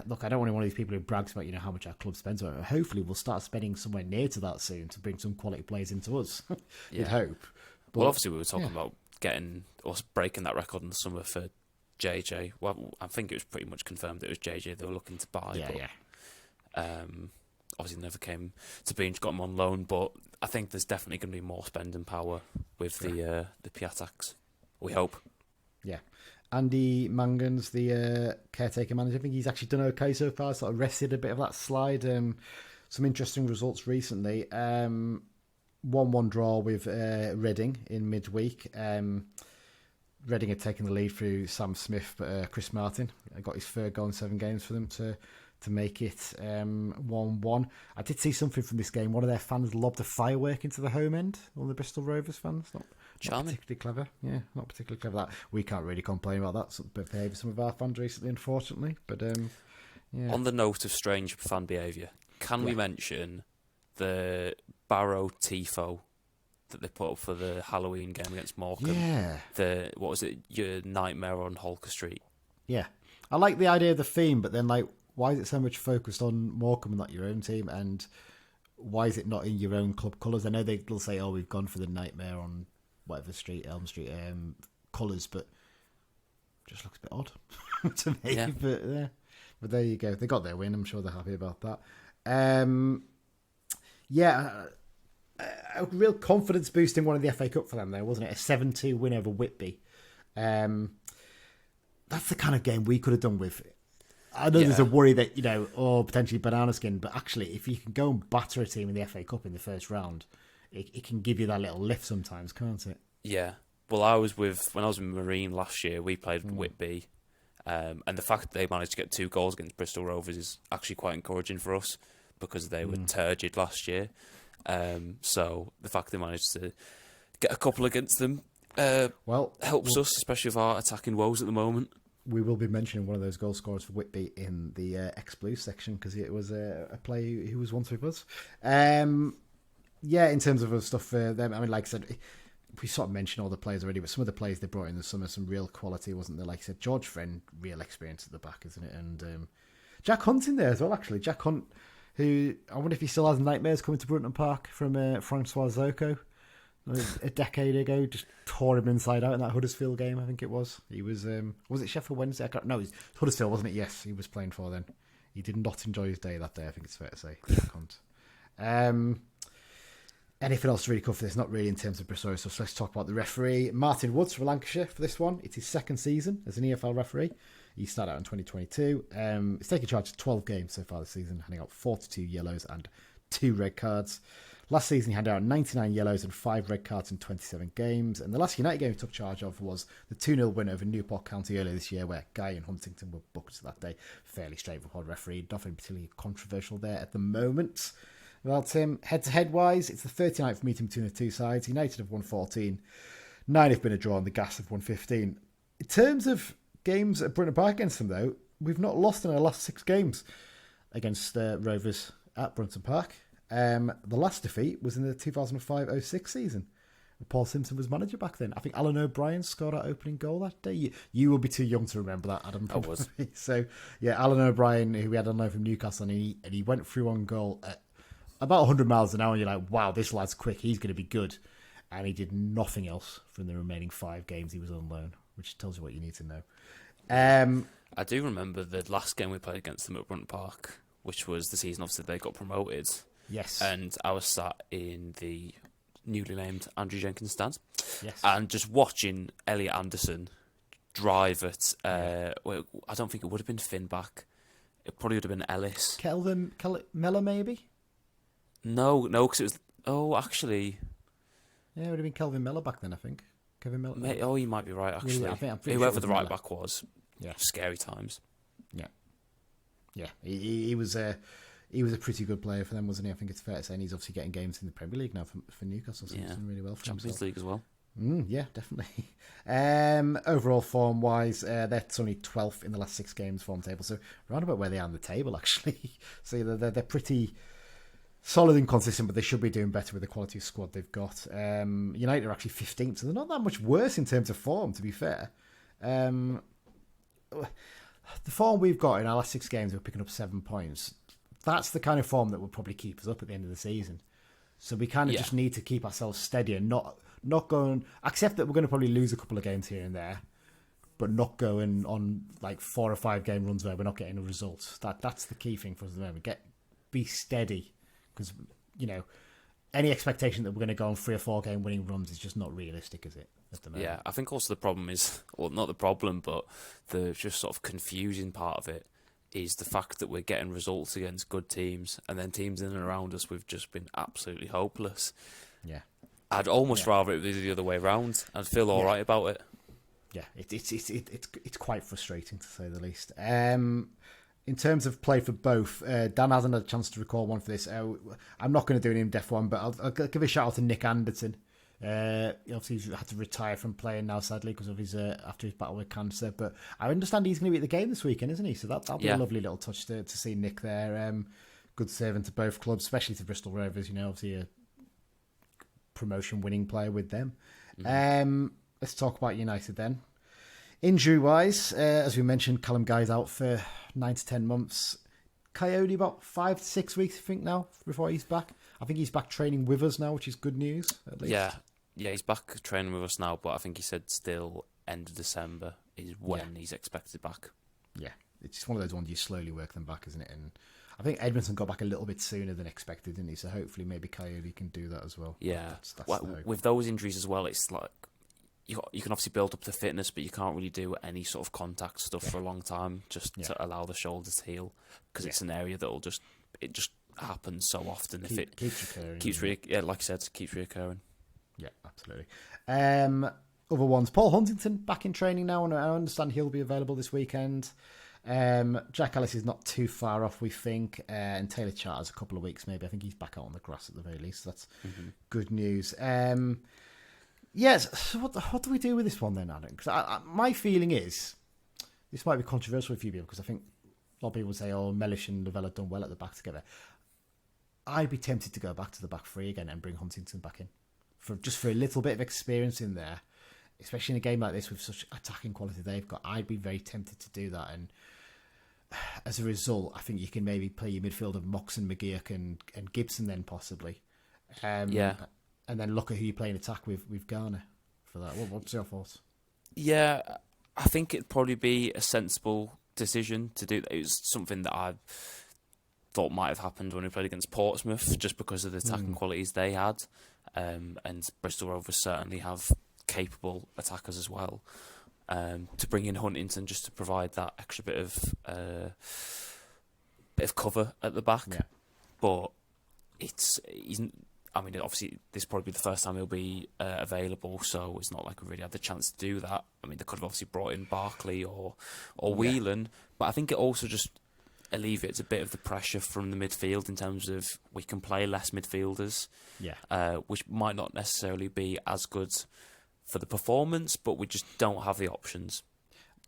Speaker 2: want to be one of these people who brags about how much our club spends. But hopefully, we'll start spending somewhere near to that soon to bring some quality players into us. You'd hope. But,
Speaker 3: well, obviously, we were talking about getting us breaking that record in the summer for JJ. Well, I think it was pretty much confirmed it was JJ they were looking to buy. Obviously, never came to being got him on loan, but I think there's definitely going to be more spending power with the Piataks. We hope.
Speaker 2: Yeah. Andy Mangans, the caretaker manager, I think he's actually done okay so far. Sort of rested a bit of that slide. Some interesting results recently. 1-1 draw with Reading in midweek. Reading had taken the lead through Sam Smith, but Chris Martin got his third goal in 7 games for them to make it 1-1. I did see something from this game. One of their fans lobbed a firework into the home end. One of the Bristol Rovers fans. Not particularly clever. Yeah, not particularly clever. That we can't really complain about that sort of behaviour. Some of our fans recently, unfortunately. But
Speaker 3: on the note of strange fan behaviour, can we mention the Barrow tifo that they put up for the Halloween game against Morecambe? Yeah. What was it? Your Nightmare on Holker Street.
Speaker 2: Yeah, I like the idea of the theme, but then why is it so much focused on Morecambe and not your own team? And why is it not in your own club colours? I know they'll say, "Oh, we've gone for the nightmare on whatever street, Elm Street colours," but it just looks a bit odd to me.
Speaker 3: Yeah.
Speaker 2: But there you go. They got their win. I'm sure they're happy about that. A real confidence boosting one in the FA Cup for them, though, wasn't it? A 7-2 win over Whitby. That's the kind of game we could have done with. I know there's a worry that, potentially banana skin, but actually, if you can go and batter a team in the FA Cup in the first round, it can give you that little lift sometimes, can't it?
Speaker 3: Yeah. Well, when I was with Marine last year, we played Whitby, and the fact that they managed to get 2 goals against Bristol Rovers is actually quite encouraging for us because they were turgid last year. So the fact they managed to get a couple against them helps us, especially with our attacking woes at the moment.
Speaker 2: We will be mentioning one of those goal scorers for Whitby in the ex-Blues section because it was a player who was once with us. In terms of stuff for them, I mean, like I said, we sort of mentioned all the players already, but some of the players they brought in the summer, some real quality, wasn't there? Like I said, George Friend, real experience at the back, isn't it? And Jack Hunt's in there as well, actually. Jack Hunt, who, I wonder if he still has nightmares coming to Brunton Park from Francois Zoko. A decade ago, just tore him inside out in that Huddersfield game, I think it was. He was it Sheffield Wednesday? No, it was Huddersfield, wasn't it? Yes, he was playing for then. He did not enjoy his day that day, I think it's fair to say. Jack Hunt. Anything else to really cover this? Not really in terms of Bristol, so let's talk about the referee. Martin Woods for Lancashire for this one. It's his second season as an EFL referee. He started out in 2022. He's taken charge of 12 games so far this season, handing out 42 yellows and 2 red cards. Last season, he handed out 99 yellows and 5 red cards in 27 games. And the last United game he took charge of was the 2-0 win over Newport County earlier this year, where Guy and Huntington were booked that day. Fairly straightforward referee. Nothing particularly controversial there at the moment. Well, Tim, head-to-head wise, it's the 39th meeting between the two sides. United have won 14. 9 have been a draw, and the Gas have won 15. In terms of games at Brunton Park against them, though, we've not lost in our last 6 games against Rovers at Brunton Park. The last defeat was in the 2005-06 season. Paul Simpson was manager back then. I think Alan O'Brien scored our opening goal that day. You will be too young to remember that, Adam.
Speaker 3: I was.
Speaker 2: So, yeah, Alan O'Brien, who we had on loan from Newcastle, and he went through on goal at about 100 miles an hour, and you're like, wow, this lad's quick. He's going to be good. And he did nothing else from the remaining 5 games he was on loan, which tells you what you need to know.
Speaker 3: I do remember the last game we played against them at Brunton Park, which was the season, obviously, they got promoted.
Speaker 2: Yes.
Speaker 3: And I was sat in the newly named Andrew Jenkins stand.
Speaker 2: Yes.
Speaker 3: And just watching Elliot Anderson drive at, well, I don't think it would have been Finback. It probably would have been Ellis.
Speaker 2: Kelvin Miller, maybe?
Speaker 3: No, because it was, actually.
Speaker 2: Yeah, it would have been Kelvin Miller back then, I think. Kevin Miller.
Speaker 3: You might be right, actually.
Speaker 2: Yeah, I'm pretty
Speaker 3: whoever
Speaker 2: sure
Speaker 3: the right back was.
Speaker 2: Yeah.
Speaker 3: Scary times.
Speaker 2: Yeah. He was a pretty good player for them, wasn't he? I think it's fair to say. And he's obviously getting games in the Premier League now for Newcastle, so he's doing really well for
Speaker 3: Champions
Speaker 2: himself.
Speaker 3: League as well.
Speaker 2: Yeah, definitely. Overall form-wise, they're only 12th in the last 6 games form table, so around about where they are on the table, actually. So they're pretty solid and consistent, but they should be doing better with the quality of squad they've got. United are actually 15th, so they're not that much worse in terms of form, to be fair. The form we've got in our last 6 games, we're picking up 7 points. That's the kind of form that will probably keep us up at the end of the season. So we kind of just need to keep ourselves steady and not going... Accept that we're going to probably lose a couple of games here and there, but not going on like 4 or 5 game runs where we're not getting a result. That's the key thing for us at the moment. Be steady, because, any expectation that we're going to go on 3 or 4 game winning runs is just not realistic, is it? At the moment.
Speaker 3: Yeah, I think also the problem is, well, not the problem, but the just sort of confusing part of it is the fact that we're getting results against good teams, and then teams in and around us we've just been absolutely hopeless. Yeah, I'd almost rather it was the other way around. I'd feel all right about it.
Speaker 2: Yeah, it's quite frustrating, to say the least. In terms of play for both, Dan hasn't had a chance to record one for this. I'm not going to do an in-depth one, but I'll give a shout out to Nick Anderton. Obviously, he's had to retire from playing now, sadly, because of his after his battle with cancer. But I understand he's going to be at the game this weekend, isn't he? So that'll be a lovely little touch to see Nick there. Good servant to both clubs, especially to Bristol Rovers. Obviously a promotion-winning player with them. Let's talk about United then. Injury-wise, as we mentioned, Callum Guy's out for 9 to 10 months. Coyote about 5 to 6 weeks, I think, now, before he's back. I think he's back training with us now, which is good news, at least.
Speaker 3: Yeah, he's back training with us now, but I think he said still end of December is when he's expected back.
Speaker 2: Yeah, it's just one of those ones you slowly work them back, isn't it? And I think Edmondson got back a little bit sooner than expected, didn't he? So hopefully maybe Coyote can do that as well.
Speaker 3: Yeah,
Speaker 2: that's
Speaker 3: with those injuries as well, it's like you can obviously build up the fitness, but you can't really do any sort of contact stuff for a long time just to allow the shoulders to heal, because it's an area that it just happens so often. If it
Speaker 2: keeps recurring,
Speaker 3: like I said, it keeps reoccurring.
Speaker 2: Yeah, absolutely. Other ones, Paul Huntington back in training now, and I understand he'll be available this weekend. Jack Ellis is not too far off, we think, and Taylor Charters a couple of weeks maybe. I think he's back out on the grass at the very least. So that's good news. Yes, so what do we do with this one then, Adam? Because my feeling is, this might be controversial with a few people, because I think a lot of people say, oh, Mellish and Lavelle have done well at the back together. I'd be tempted to go back to the back three again and bring Huntington back in, for a little bit of experience in there, especially in a game like this with such attacking quality they've got. I'd be very tempted to do that, and as a result, I think you can maybe play your midfield of Moxon, McGeoch and Gibson then possibly. And then look at who you play in attack with Garner for that. What's your thoughts?
Speaker 3: Yeah, I think it'd probably be a sensible decision to do that. It was something that I thought might have happened when we played against Portsmouth, just because of the attacking qualities they had. And Bristol Rovers certainly have capable attackers as well. To bring in Huntington just to provide that extra bit of cover at the back. Yeah. But obviously, this will probably be the first time he'll be available, so it's not like we really had the chance to do that. I mean, they could have obviously brought in Barkley or Whelan, but I think it also just alleviates a bit of the pressure from the midfield in terms of we can play less midfielders, which might not necessarily be as good for the performance, but we just don't have the options.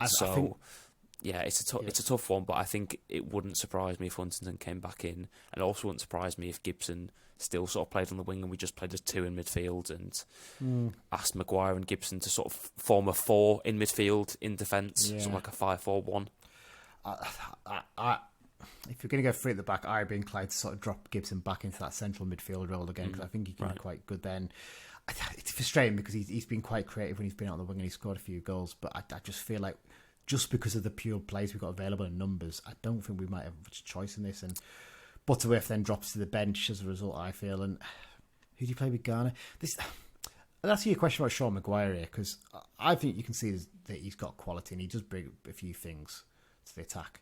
Speaker 3: It's a tough one, but I think it wouldn't surprise me if Huntington came back in, and it also wouldn't surprise me if Gibson still sort of played on the wing and we just played as two in midfield and asked Maguire and Gibson to sort of form a four in midfield in defence, something like a 5-4-1.
Speaker 2: If you're going to go three at the back, I'd be inclined to sort of drop Gibson back into that central midfield role again, because I think he can be quite good then. It's frustrating because he's been quite creative when he's been out on the wing and he's scored a few goals, but I just feel like just because of the pure plays we've got available in numbers, I don't think we might have much choice in this. And Butterworth then drops to the bench as a result, I feel. And who do you play with Garner? I'll ask you a question about Sean Maguire here, because I think you can see that he's got quality and he does bring a few things to the attack.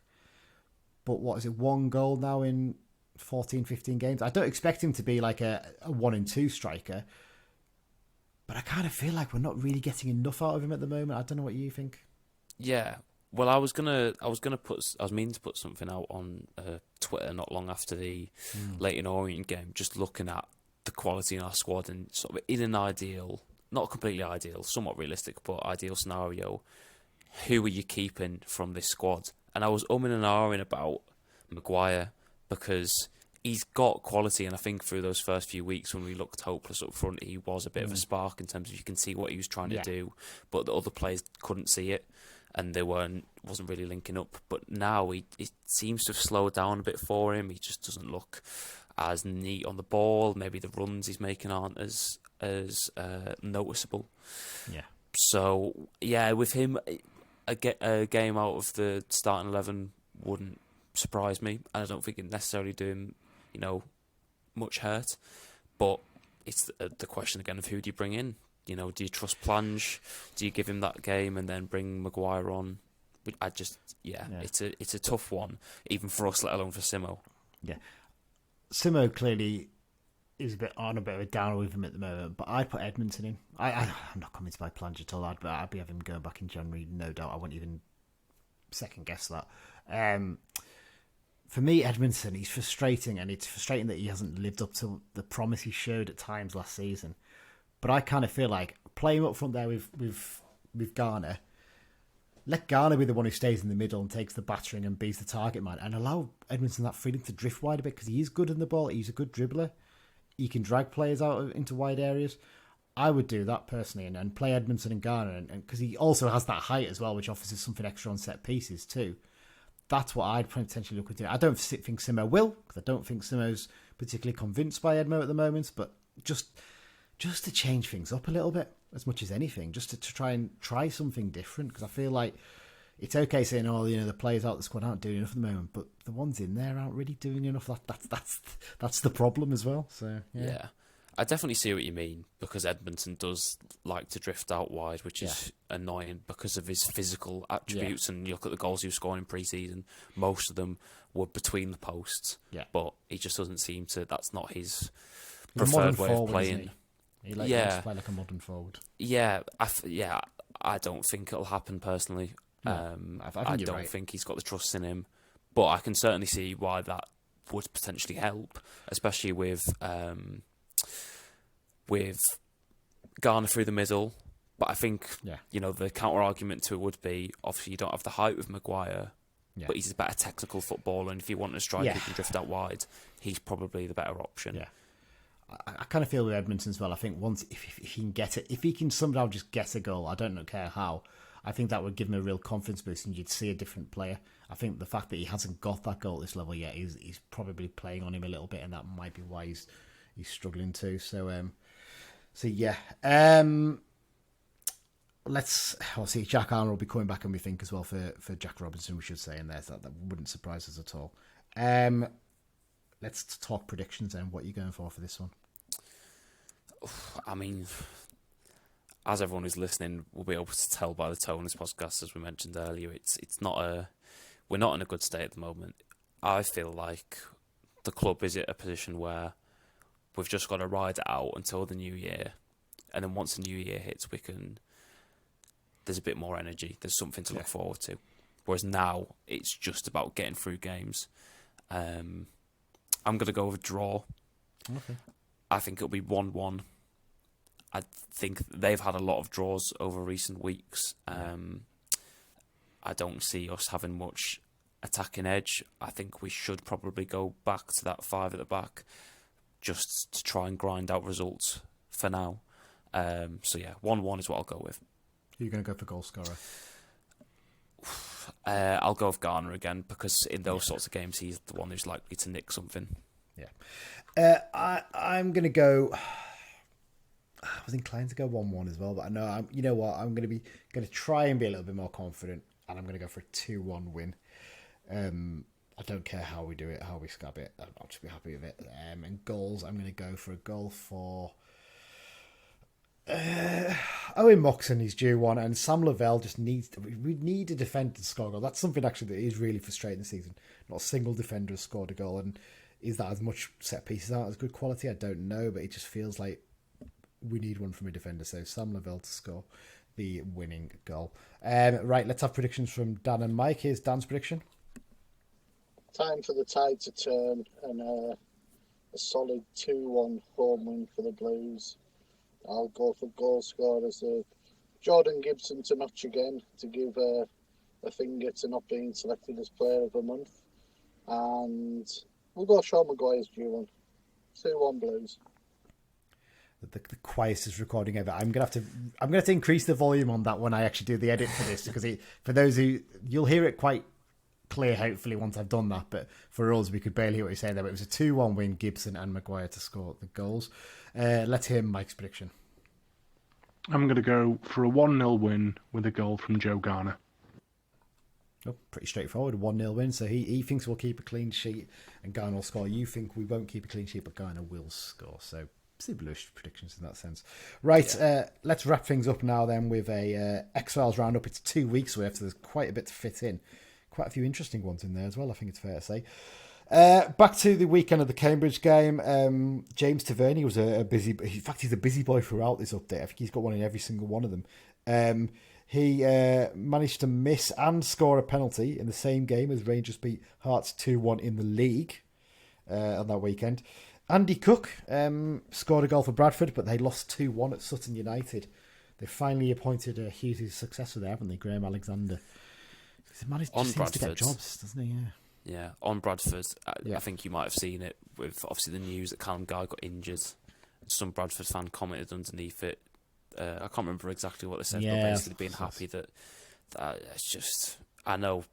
Speaker 2: But what is it, 1 goal now in 14, 15 games? I don't expect him to be like a 1-2 striker, but I kind of feel like we're not really getting enough out of him at the moment. I don't know what you think.
Speaker 3: Yeah, well, I was meaning to put something out on Twitter not long after the Leyton Orient game, just looking at the quality in our squad and sort of in an ideal, not completely ideal, somewhat realistic, but ideal scenario, who are you keeping from this squad? And I was umming and ahhing about Maguire because he's got quality, and I think through those first few weeks when we looked hopeless up front, he was a bit of a spark in terms of you can see what he was trying to do, but the other players couldn't see it, and they wasn't really linking up. But now it seems to have slowed down a bit for him. He just doesn't look as neat on the ball. Maybe the runs he's making aren't as noticeable. Yeah. So yeah, with him, a game out of the starting 11 wouldn't surprise me, and I don't think it necessarily do him, much hurt. But it's the question again of who do you bring in? Do you trust Plange? Do you give him that game and then bring Maguire on? It's a tough one, even for us, let alone for Simo. Yeah,
Speaker 2: Simo clearly is on a bit of a downer with him at the moment, but I'd put Edmondson in. I'm not convinced by Plange at all. I'd be having him going back in January, no doubt. I wouldn't even second guess that. For me, Edmondson, he's frustrating, and it's frustrating that he hasn't lived up to the promise he showed at times last season. But I kind of feel like play him up front there with Garner. Let Garner be the one who stays in the middle and takes the battering and beats the target man, and allow Edmondson that freedom to drift wide a bit, because he is good in the ball. He's a good dribbler. He can drag players out into wide areas. I would do that personally, and play Edmondson and Garner, and because he also has that height as well, which offers us something extra on set pieces too. that's what I'd potentially look into. I don't think Simo will, because I don't think Simo's particularly convinced by Edmo at the moment, but just to change things up a little bit, as much as anything, just to try something different, because I feel like it's okay saying, oh, the players out the squad aren't doing enough at the moment, but the ones in there aren't really doing enough. That's the problem as well. So
Speaker 3: yeah. I definitely see what you mean, because Edmonton does like to drift out wide, which is annoying because of his physical attributes. And you look at the goals he was scoring in pre-season, most of them were between the posts.
Speaker 2: Yeah.
Speaker 3: But he just doesn't seem to. That's not his
Speaker 2: He's
Speaker 3: preferred way of playing.
Speaker 2: He likes to play like a modern forward.
Speaker 3: Yeah, I don't think it'll happen personally.
Speaker 2: No,
Speaker 3: I don't think he's got the trust in him, but I can certainly see why that would potentially help, especially with Garner through the middle. But I think the counter argument to it would be, obviously you don't have the height with Maguire, but he's a better technical footballer, and if you want a striker who can drift out wide, he's probably the better option.
Speaker 2: Yeah. I kind of feel with Edmonton as well. I think once if he can get it, if he can somehow just get a goal, I don't care how, I think that would give him a real confidence boost, and you'd see a different player. I think the fact that he hasn't got that goal at this level yet, he's probably playing on him a little bit, and that might be why he's struggling too. So yeah. I'll see. Jack Arnold will be coming back, and we think as well for Jack Robinson, we should say, and that wouldn't surprise us at all. Let's talk predictions then. What are you going for this one?
Speaker 3: I mean, as everyone who's listening will be able to tell by the tone of this podcast, as we mentioned earlier, we're not in a good state at the moment. I feel like the club is at a position where we've just got to ride it out until the new year, and then once the new year hits, there's a bit more energy. There's something to look forward to. Whereas now, it's just about getting through games. I'm going to go with a draw.
Speaker 2: Okay.
Speaker 3: I think it'll be 1-1. I think they've had a lot of draws over recent weeks. I don't see us having much attacking edge. I think we should probably go back to that 5 at the back just to try and grind out results for now. 1-1 is what I'll go with.
Speaker 2: Who are you going to go for goal scorer?
Speaker 3: I'll go with Garner again, because in those sorts of games, he's the one who's likely to nick something.
Speaker 2: Yeah. I'm going to go... I was inclined to go 1-1 as well, but I know you know what, I'm going to try and be a little bit more confident, and I'm going to go for a 2-1 win. I don't care how we do it, how we scab it. I'll just be happy with it. And goals, I'm going to go for a goal for Owen Moxon. He's due one, and Sam Lavelle just we need a defender to score a goal. That's something actually that is really frustrating this season. Not a single defender has scored a goal, and is that as much set pieces aren't as good quality? I don't know, but it just feels like we need one from a defender. So Sam Lavelle to score the winning goal. Right, let's have predictions from Dan and Mike. Here's Dan's prediction.
Speaker 6: Time for the tide to turn, and a solid 2-1 home win for the Blues. I'll go for goal scorers. Jordan Gibson to notch again, to give a finger to not being selected as player of the month. And we'll go Sean Maguire's due one. 2-1 Blues.
Speaker 2: The quietest recording ever. I'm gonna have to increase the volume on that when I actually do the edit for this, because for those who, you'll hear it quite clear hopefully once I've done that, but for us we could barely hear what he's saying there. But it was a 2-1 win, Gibson and Maguire to score the goals. Let's hear Mike's prediction.
Speaker 4: I'm going to go for a 1-0 win with a goal from Joe Garner.
Speaker 2: Oh, pretty straightforward, 1-0 win. So he thinks we'll keep a clean sheet and Garner will score. You think we won't keep a clean sheet, but Garner will score. So similar-ish predictions in that sense. Right, let's wrap things up now then with a X-Files roundup. It's 2 weeks away, so there's quite a bit to fit in. Quite a few interesting ones in there as well, I think it's fair to say. Back to the weekend of the Cambridge game. James Taverny was a busy... In fact, he's a busy boy throughout this update. I think he's got one in every single one of them. He managed to miss and score a penalty in the same game as Rangers beat Hearts 2-1 in the league on that weekend. Andy Cook scored a goal for Bradford, but they lost 2-1 at Sutton United. They finally appointed a Hughes' successor there, haven't they? Graham Alexander. He managed to get jobs, doesn't he?
Speaker 3: Yeah, on Bradford. I think you might have seen it with obviously the news that Callum Guy got injured. Some Bradford fan commented underneath it. I can't remember exactly what they said, but basically being happy that it's just I know,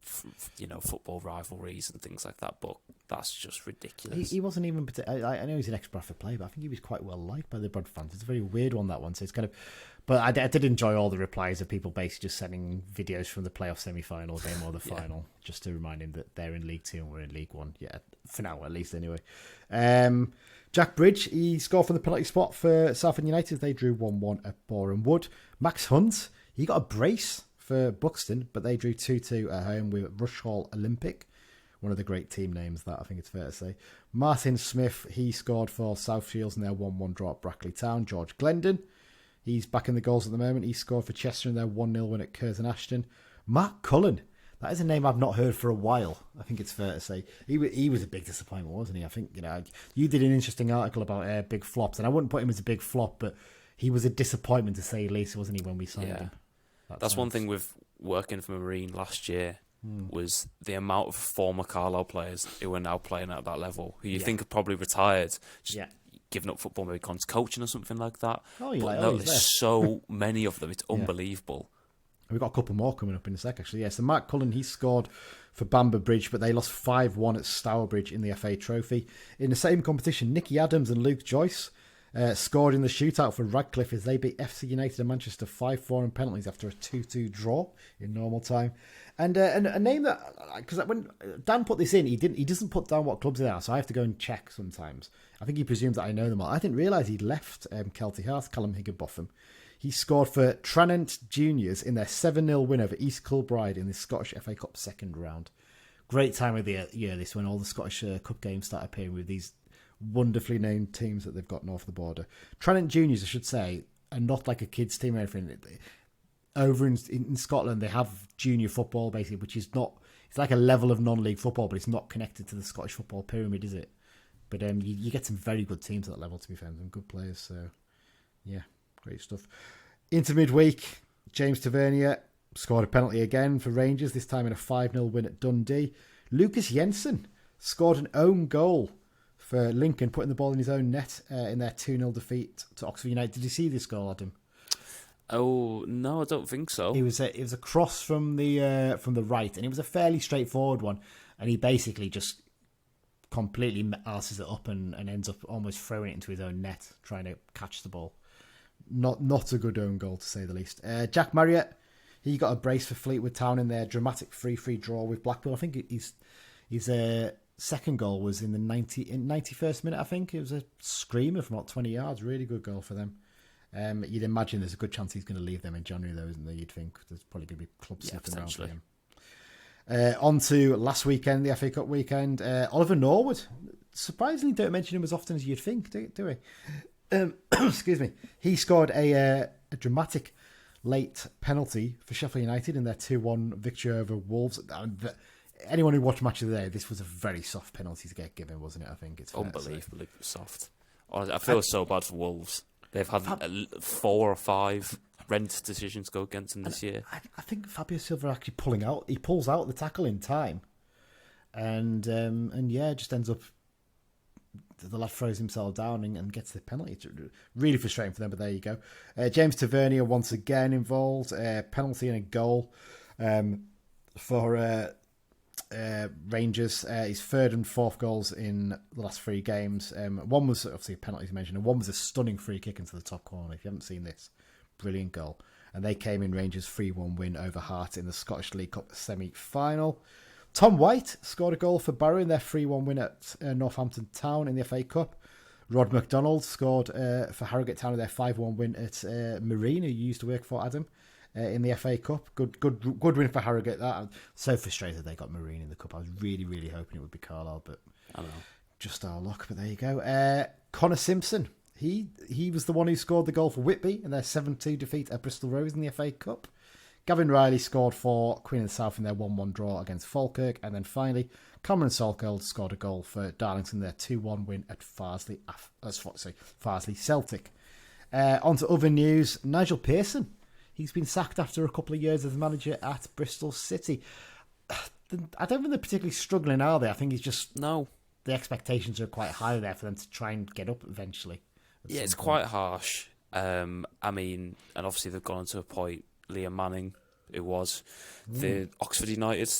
Speaker 3: football rivalries and things like that, but that's just ridiculous.
Speaker 2: He wasn't even. I know he's an ex-Bradford player, but I think he was quite well liked by the Bradford fans. It's a very weird one, that one. So it's kind of. But I did enjoy all the replies of people basically just sending videos from the playoff semi-final game or the final, just to remind him that they're in League Two and we're in League One. Yeah, for now at least, anyway. Jack Bridge, he scored from the penalty spot for Southend United. They drew 1-1 at Boreham Wood. Max Hunt, he got a brace for Buxton, but they drew 2-2 at home with Rush Hall Olympic. One of the great team names, that I think it's fair to say. Martin Smith, he scored for South Shields in their 1-1 draw at Brackley Town. George Glendon, he's back in the goals at the moment. He scored for Chester in their 1-0 win at Curzon Ashton. Mark Cullen, that is a name I've not heard for a while, I think it's fair to say. He was a big disappointment, wasn't he? I think, you did an interesting article about big flops, and I wouldn't put him as a big flop, but he was a disappointment to say the least, wasn't he, when we signed him?
Speaker 3: That's one thing with working for Marine last year, was the amount of former Carlisle players who are now playing at that level, who you think have probably retired, just giving up football, maybe gone to coaching or something like that. There's so many of them, it's unbelievable.
Speaker 2: We've got a couple more coming up in a sec, actually. Yeah, so Mark Cullen, he scored for Bamber Bridge, but they lost 5-1 at Stourbridge in the FA Trophy. In the same competition, Nicky Adams and Luke Joyce scored in the shootout for Radcliffe as they beat FC United and Manchester 5-4 in penalties after a 2-2 draw in normal time. And a name that, because when Dan put this in, he doesn't put down what clubs they are, so I have to go and check sometimes. I think he presumes that I know them all. I didn't realise he'd left Kelty Hearth, Callum Higginbotham. He scored for Tranent Juniors in their 7-0 win over East Kilbride in the Scottish FA Cup second round. Great time of the year, this, when all the Scottish Cup games start appearing with these wonderfully named teams that they've got north of the border. Tranent Juniors, I should say, are not like a kids team or anything. Over in Scotland, they have junior football, basically, which is not... It's like a level of non-league football, but it's not connected to the Scottish football pyramid, is it? But you get some very good teams at that level, to be fair, some good players. So, yeah, great stuff. Into midweek, James Tavernier scored a penalty again for Rangers, this time in a 5-0 win at Dundee. Lucas Jensen scored an own goal for Lincoln, putting the ball in his own net in their 2-0 defeat to Oxford United. Did you see this goal, Adam?
Speaker 3: Oh no, I don't think so.
Speaker 2: It was a cross from the right, and it was a fairly straightforward one. And he basically just completely arses it up and ends up almost throwing it into his own net, trying to catch the ball. Not a good own goal, to say the least. Jack Marriott, he got a brace for Fleetwood Town in their dramatic 3-3 draw with Blackpool. I think his second goal was in the 91st minute. I think it was a screamer from about 20 yards. Really good goal for them. You'd imagine there's a good chance he's going to leave them in January, though, isn't there? You'd think there's probably going to be clubs sniffing around for him. On to last weekend, the FA Cup weekend. Oliver Norwood. Surprisingly, don't mention him as often as you'd think, do we? Excuse me. He scored a dramatic late penalty for Sheffield United in their 2-1 victory over Wolves. Anyone who watched Match of the Day, this was a very soft penalty to get given, wasn't it? I think it's
Speaker 3: unbelievably soft. I feel so bad for Wolves. They've had 4 or 5 rent decisions go against them this year.
Speaker 2: I think Fabio Silva actually pulling out. He pulls out the tackle in time, and just ends up. The lad throws himself down and gets the penalty. It's really frustrating for them, but there you go. James Tavernier once again involved. Penalty and a goal for Rangers. His third and fourth goals in the last 3 games. One was obviously a penalty, as mentioned, and one was a stunning free kick into the top corner. If you haven't seen this, brilliant goal. And they came in Rangers' 3-1 win over Hearts in the Scottish League Cup semi-final. Tom White scored a goal for Barrow in their 3-1 win at Northampton Town in the FA Cup. Rod McDonald scored for Harrogate Town in their 5-1 win at Marine, who you used to work for, Adam, in the FA Cup. Good win for Harrogate. That I'm so frustrated they got Marine in the Cup. I was really, really hoping it would be Carlisle, but I don't know. Just our luck. But there you go. Connor Simpson. He was the one who scored the goal for Whitby in their 7-2 defeat at Bristol Rovers in the FA Cup. Gavin Riley scored for Queen of the South in their 1-1 draw against Falkirk. And then finally, Cameron Salkeld scored a goal for Darlington in their 2-1 win at Farsley Celtic. On to other news. Nigel Pearson. He's been sacked after a couple of years as manager at Bristol City. I don't think they're particularly struggling, are they? I think it's just...
Speaker 3: No.
Speaker 2: The expectations are quite high there for them to try and get up eventually.
Speaker 3: Yeah, it's quite harsh. And obviously they've gone on to appoint Liam Manning who was the Oxford United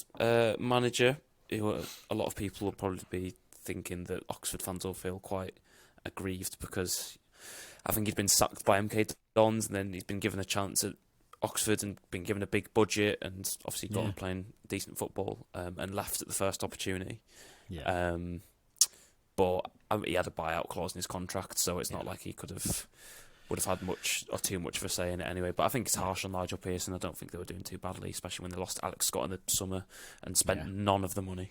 Speaker 3: manager. Who a lot of people will probably be thinking that Oxford fans will feel quite aggrieved because I think he'd been sacked by MK Dons and then he's been given a chance at Oxford and been given a big budget and obviously got on playing decent football and left at the first opportunity.
Speaker 2: Yeah.
Speaker 3: But he had a buyout clause in his contract, so it's not like he would have had much or too much of a say in it anyway. But I think it's harsh on Nigel Pearson. I don't think they were doing too badly, especially when they lost Alex Scott in the summer and spent none of the money.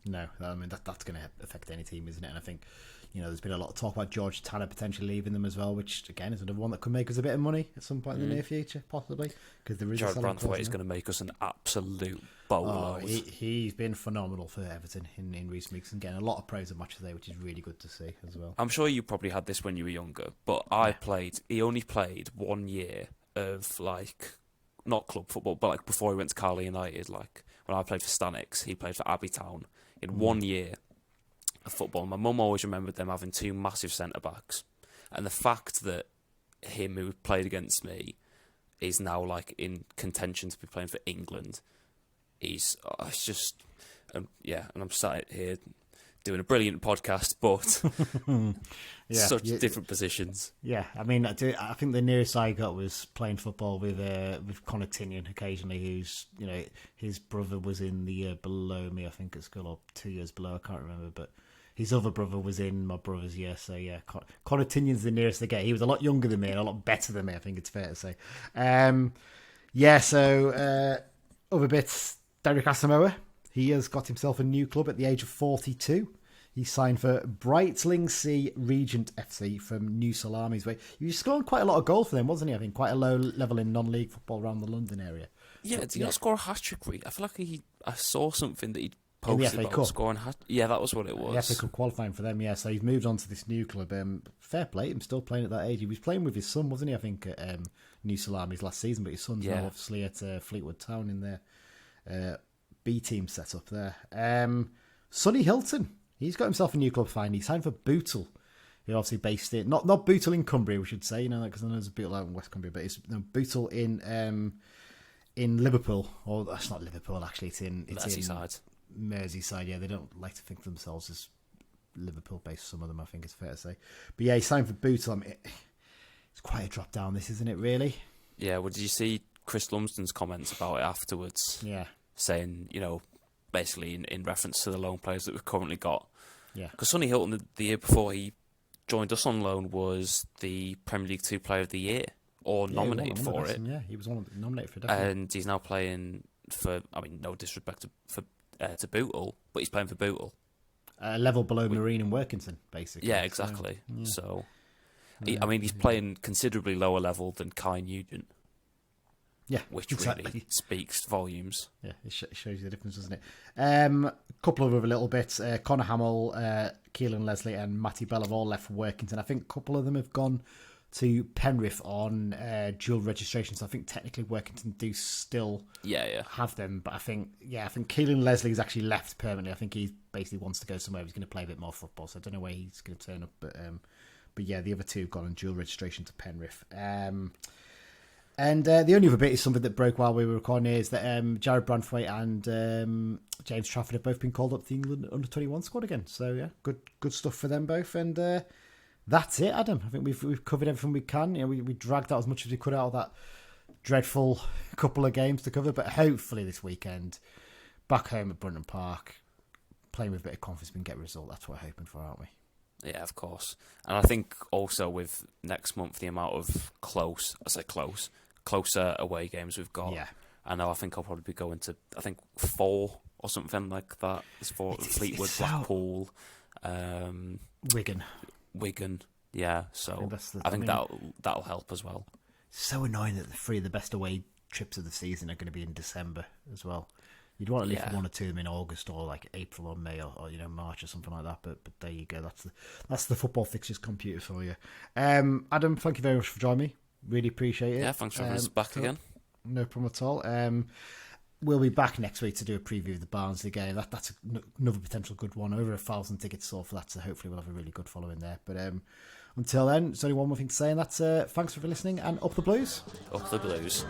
Speaker 2: No, I mean that's going to affect any team, isn't it? And I think there's been a lot of talk about George Tanner potentially leaving them as well, which again is another one that could make us a bit of money at some point in the near future, possibly. Because there is
Speaker 3: Jared Branthwaite is going to make us an absolute boatload.
Speaker 2: He's been phenomenal for Everton in recent weeks and getting a lot of praise at match today, which is really good to see as well.
Speaker 3: I'm sure you probably had this when you were younger, but he only played 1 year of not club football, but before he went to Carlisle United, when I played for Stanix, he played for Abbey Town. In 1 year of football, my mum always remembered them having two massive centre-backs. And the fact that him, who played against me, is now in contention to be playing for England, it's just... and I'm sat here doing a brilliant podcast, but such different positions.
Speaker 2: Yeah, I mean, I think the nearest I got was playing football with Connor Tinian occasionally, who's, his brother was in the year below me, I think at school, or 2 years below, I can't remember, but his other brother was in my brother's year, so yeah, Connor Tinian's the nearest they get. He was a lot younger than me and a lot better than me, I think it's fair to say. Other bits, Derek Asamoah. He has got himself a new club at the age of 42. He signed for Brightlingsea Regent FC from New Salamis. He was scoring quite a lot of goals for them, wasn't he? I think quite a low level in non-league football around the London area.
Speaker 3: Yeah, did he not score a hat-trick? I feel like I saw something that he'd posted about scoring a hat. Yeah, that was what it was.
Speaker 2: The FA Cup qualifying for them, yeah. So he's moved on to this new club. Fair play, I'm still playing at that age. He was playing with his son, wasn't he? I think at New Salamis last season, but his son's now obviously at Fleetwood Town in their B team set up there. Sonny Hilton, he's got himself a new club finally. He signed for Bootle. He's obviously based in not Bootle in Cumbria, we should say, because I know there's a Bootle out in West Cumbria, but it's Bootle in Liverpool. Or that's not Liverpool actually. It's in Merseyside. Yeah, they don't like to think of themselves as Liverpool based. Some of them, I think, it's fair to say. But yeah, he signed for Bootle. I mean, it's quite a drop down, this, isn't it? Really?
Speaker 3: Yeah. Well, did you see Chris Lumsden's comments about it afterwards?
Speaker 2: Yeah.
Speaker 3: Saying, basically in reference to the loan players that we've currently got.
Speaker 2: Yeah.
Speaker 3: Because Sonny Hilton, the year before he joined us on loan, was the Premier League 2 Player of the Year, or nominated for it.
Speaker 2: Yeah, he was nominated for it. Definitely.
Speaker 3: And he's now playing for, no disrespect to Bootle, but he's playing for Bootle.
Speaker 2: Level below Marine and Workington, basically.
Speaker 3: Yeah, exactly. So he's playing considerably lower level than Kai Nugent.
Speaker 2: Yeah,
Speaker 3: which
Speaker 2: exactly.
Speaker 3: Really speaks volumes.
Speaker 2: Yeah, it shows you the difference, doesn't it? A couple of other little bits. Connor Hamill, Keelan Leslie and Matty Bell have all left for Workington. I think a couple of them have gone to Penrith on dual registration. So I think technically Workington do still have them. But I think Keelan Leslie has actually left permanently. I think he basically wants to go somewhere. He's going to play a bit more football. So I don't know where he's going to turn up. But yeah, the other two have gone on dual registration to Penrith. And the only other bit is something that broke while we were recording here is that Jared Branthwaite and James Trafford have both been called up to the England under-21 squad again. So yeah, good stuff for them both. And that's it, Adam. I think we've covered everything we can. We dragged out as much as we could out of that dreadful couple of games to cover. But hopefully this weekend, back home at Brunton Park, playing with a bit of confidence, we can get a result. That's what we're hoping for, aren't we?
Speaker 3: Yeah, of course. And I think also with next month, the amount of closer away games we've got.
Speaker 2: Yeah.
Speaker 3: I think I'll probably be going to, 4 or something like that. It's for Fleetwood, Blackpool, Wigan. Yeah, so I think that'll help as well.
Speaker 2: So annoying that the 3 of the best away trips of the season are going to be in December as well. You'd want to leave for 1 or 2 of them in August or April or May or March or something like that. But there you go. That's the football fixtures computer for you. Adam, thank you very much for joining me. Really appreciate it.
Speaker 3: Yeah, thanks for having us back again.
Speaker 2: No problem at all. We'll be back next week to do a preview of the Barnsley game. That's another potential good one. Over 1,000 tickets sold for that, so hopefully we'll have a really good following there. But until then, there's only one more thing to say, and that's thanks for listening and up the Blues.
Speaker 3: Up the Blues.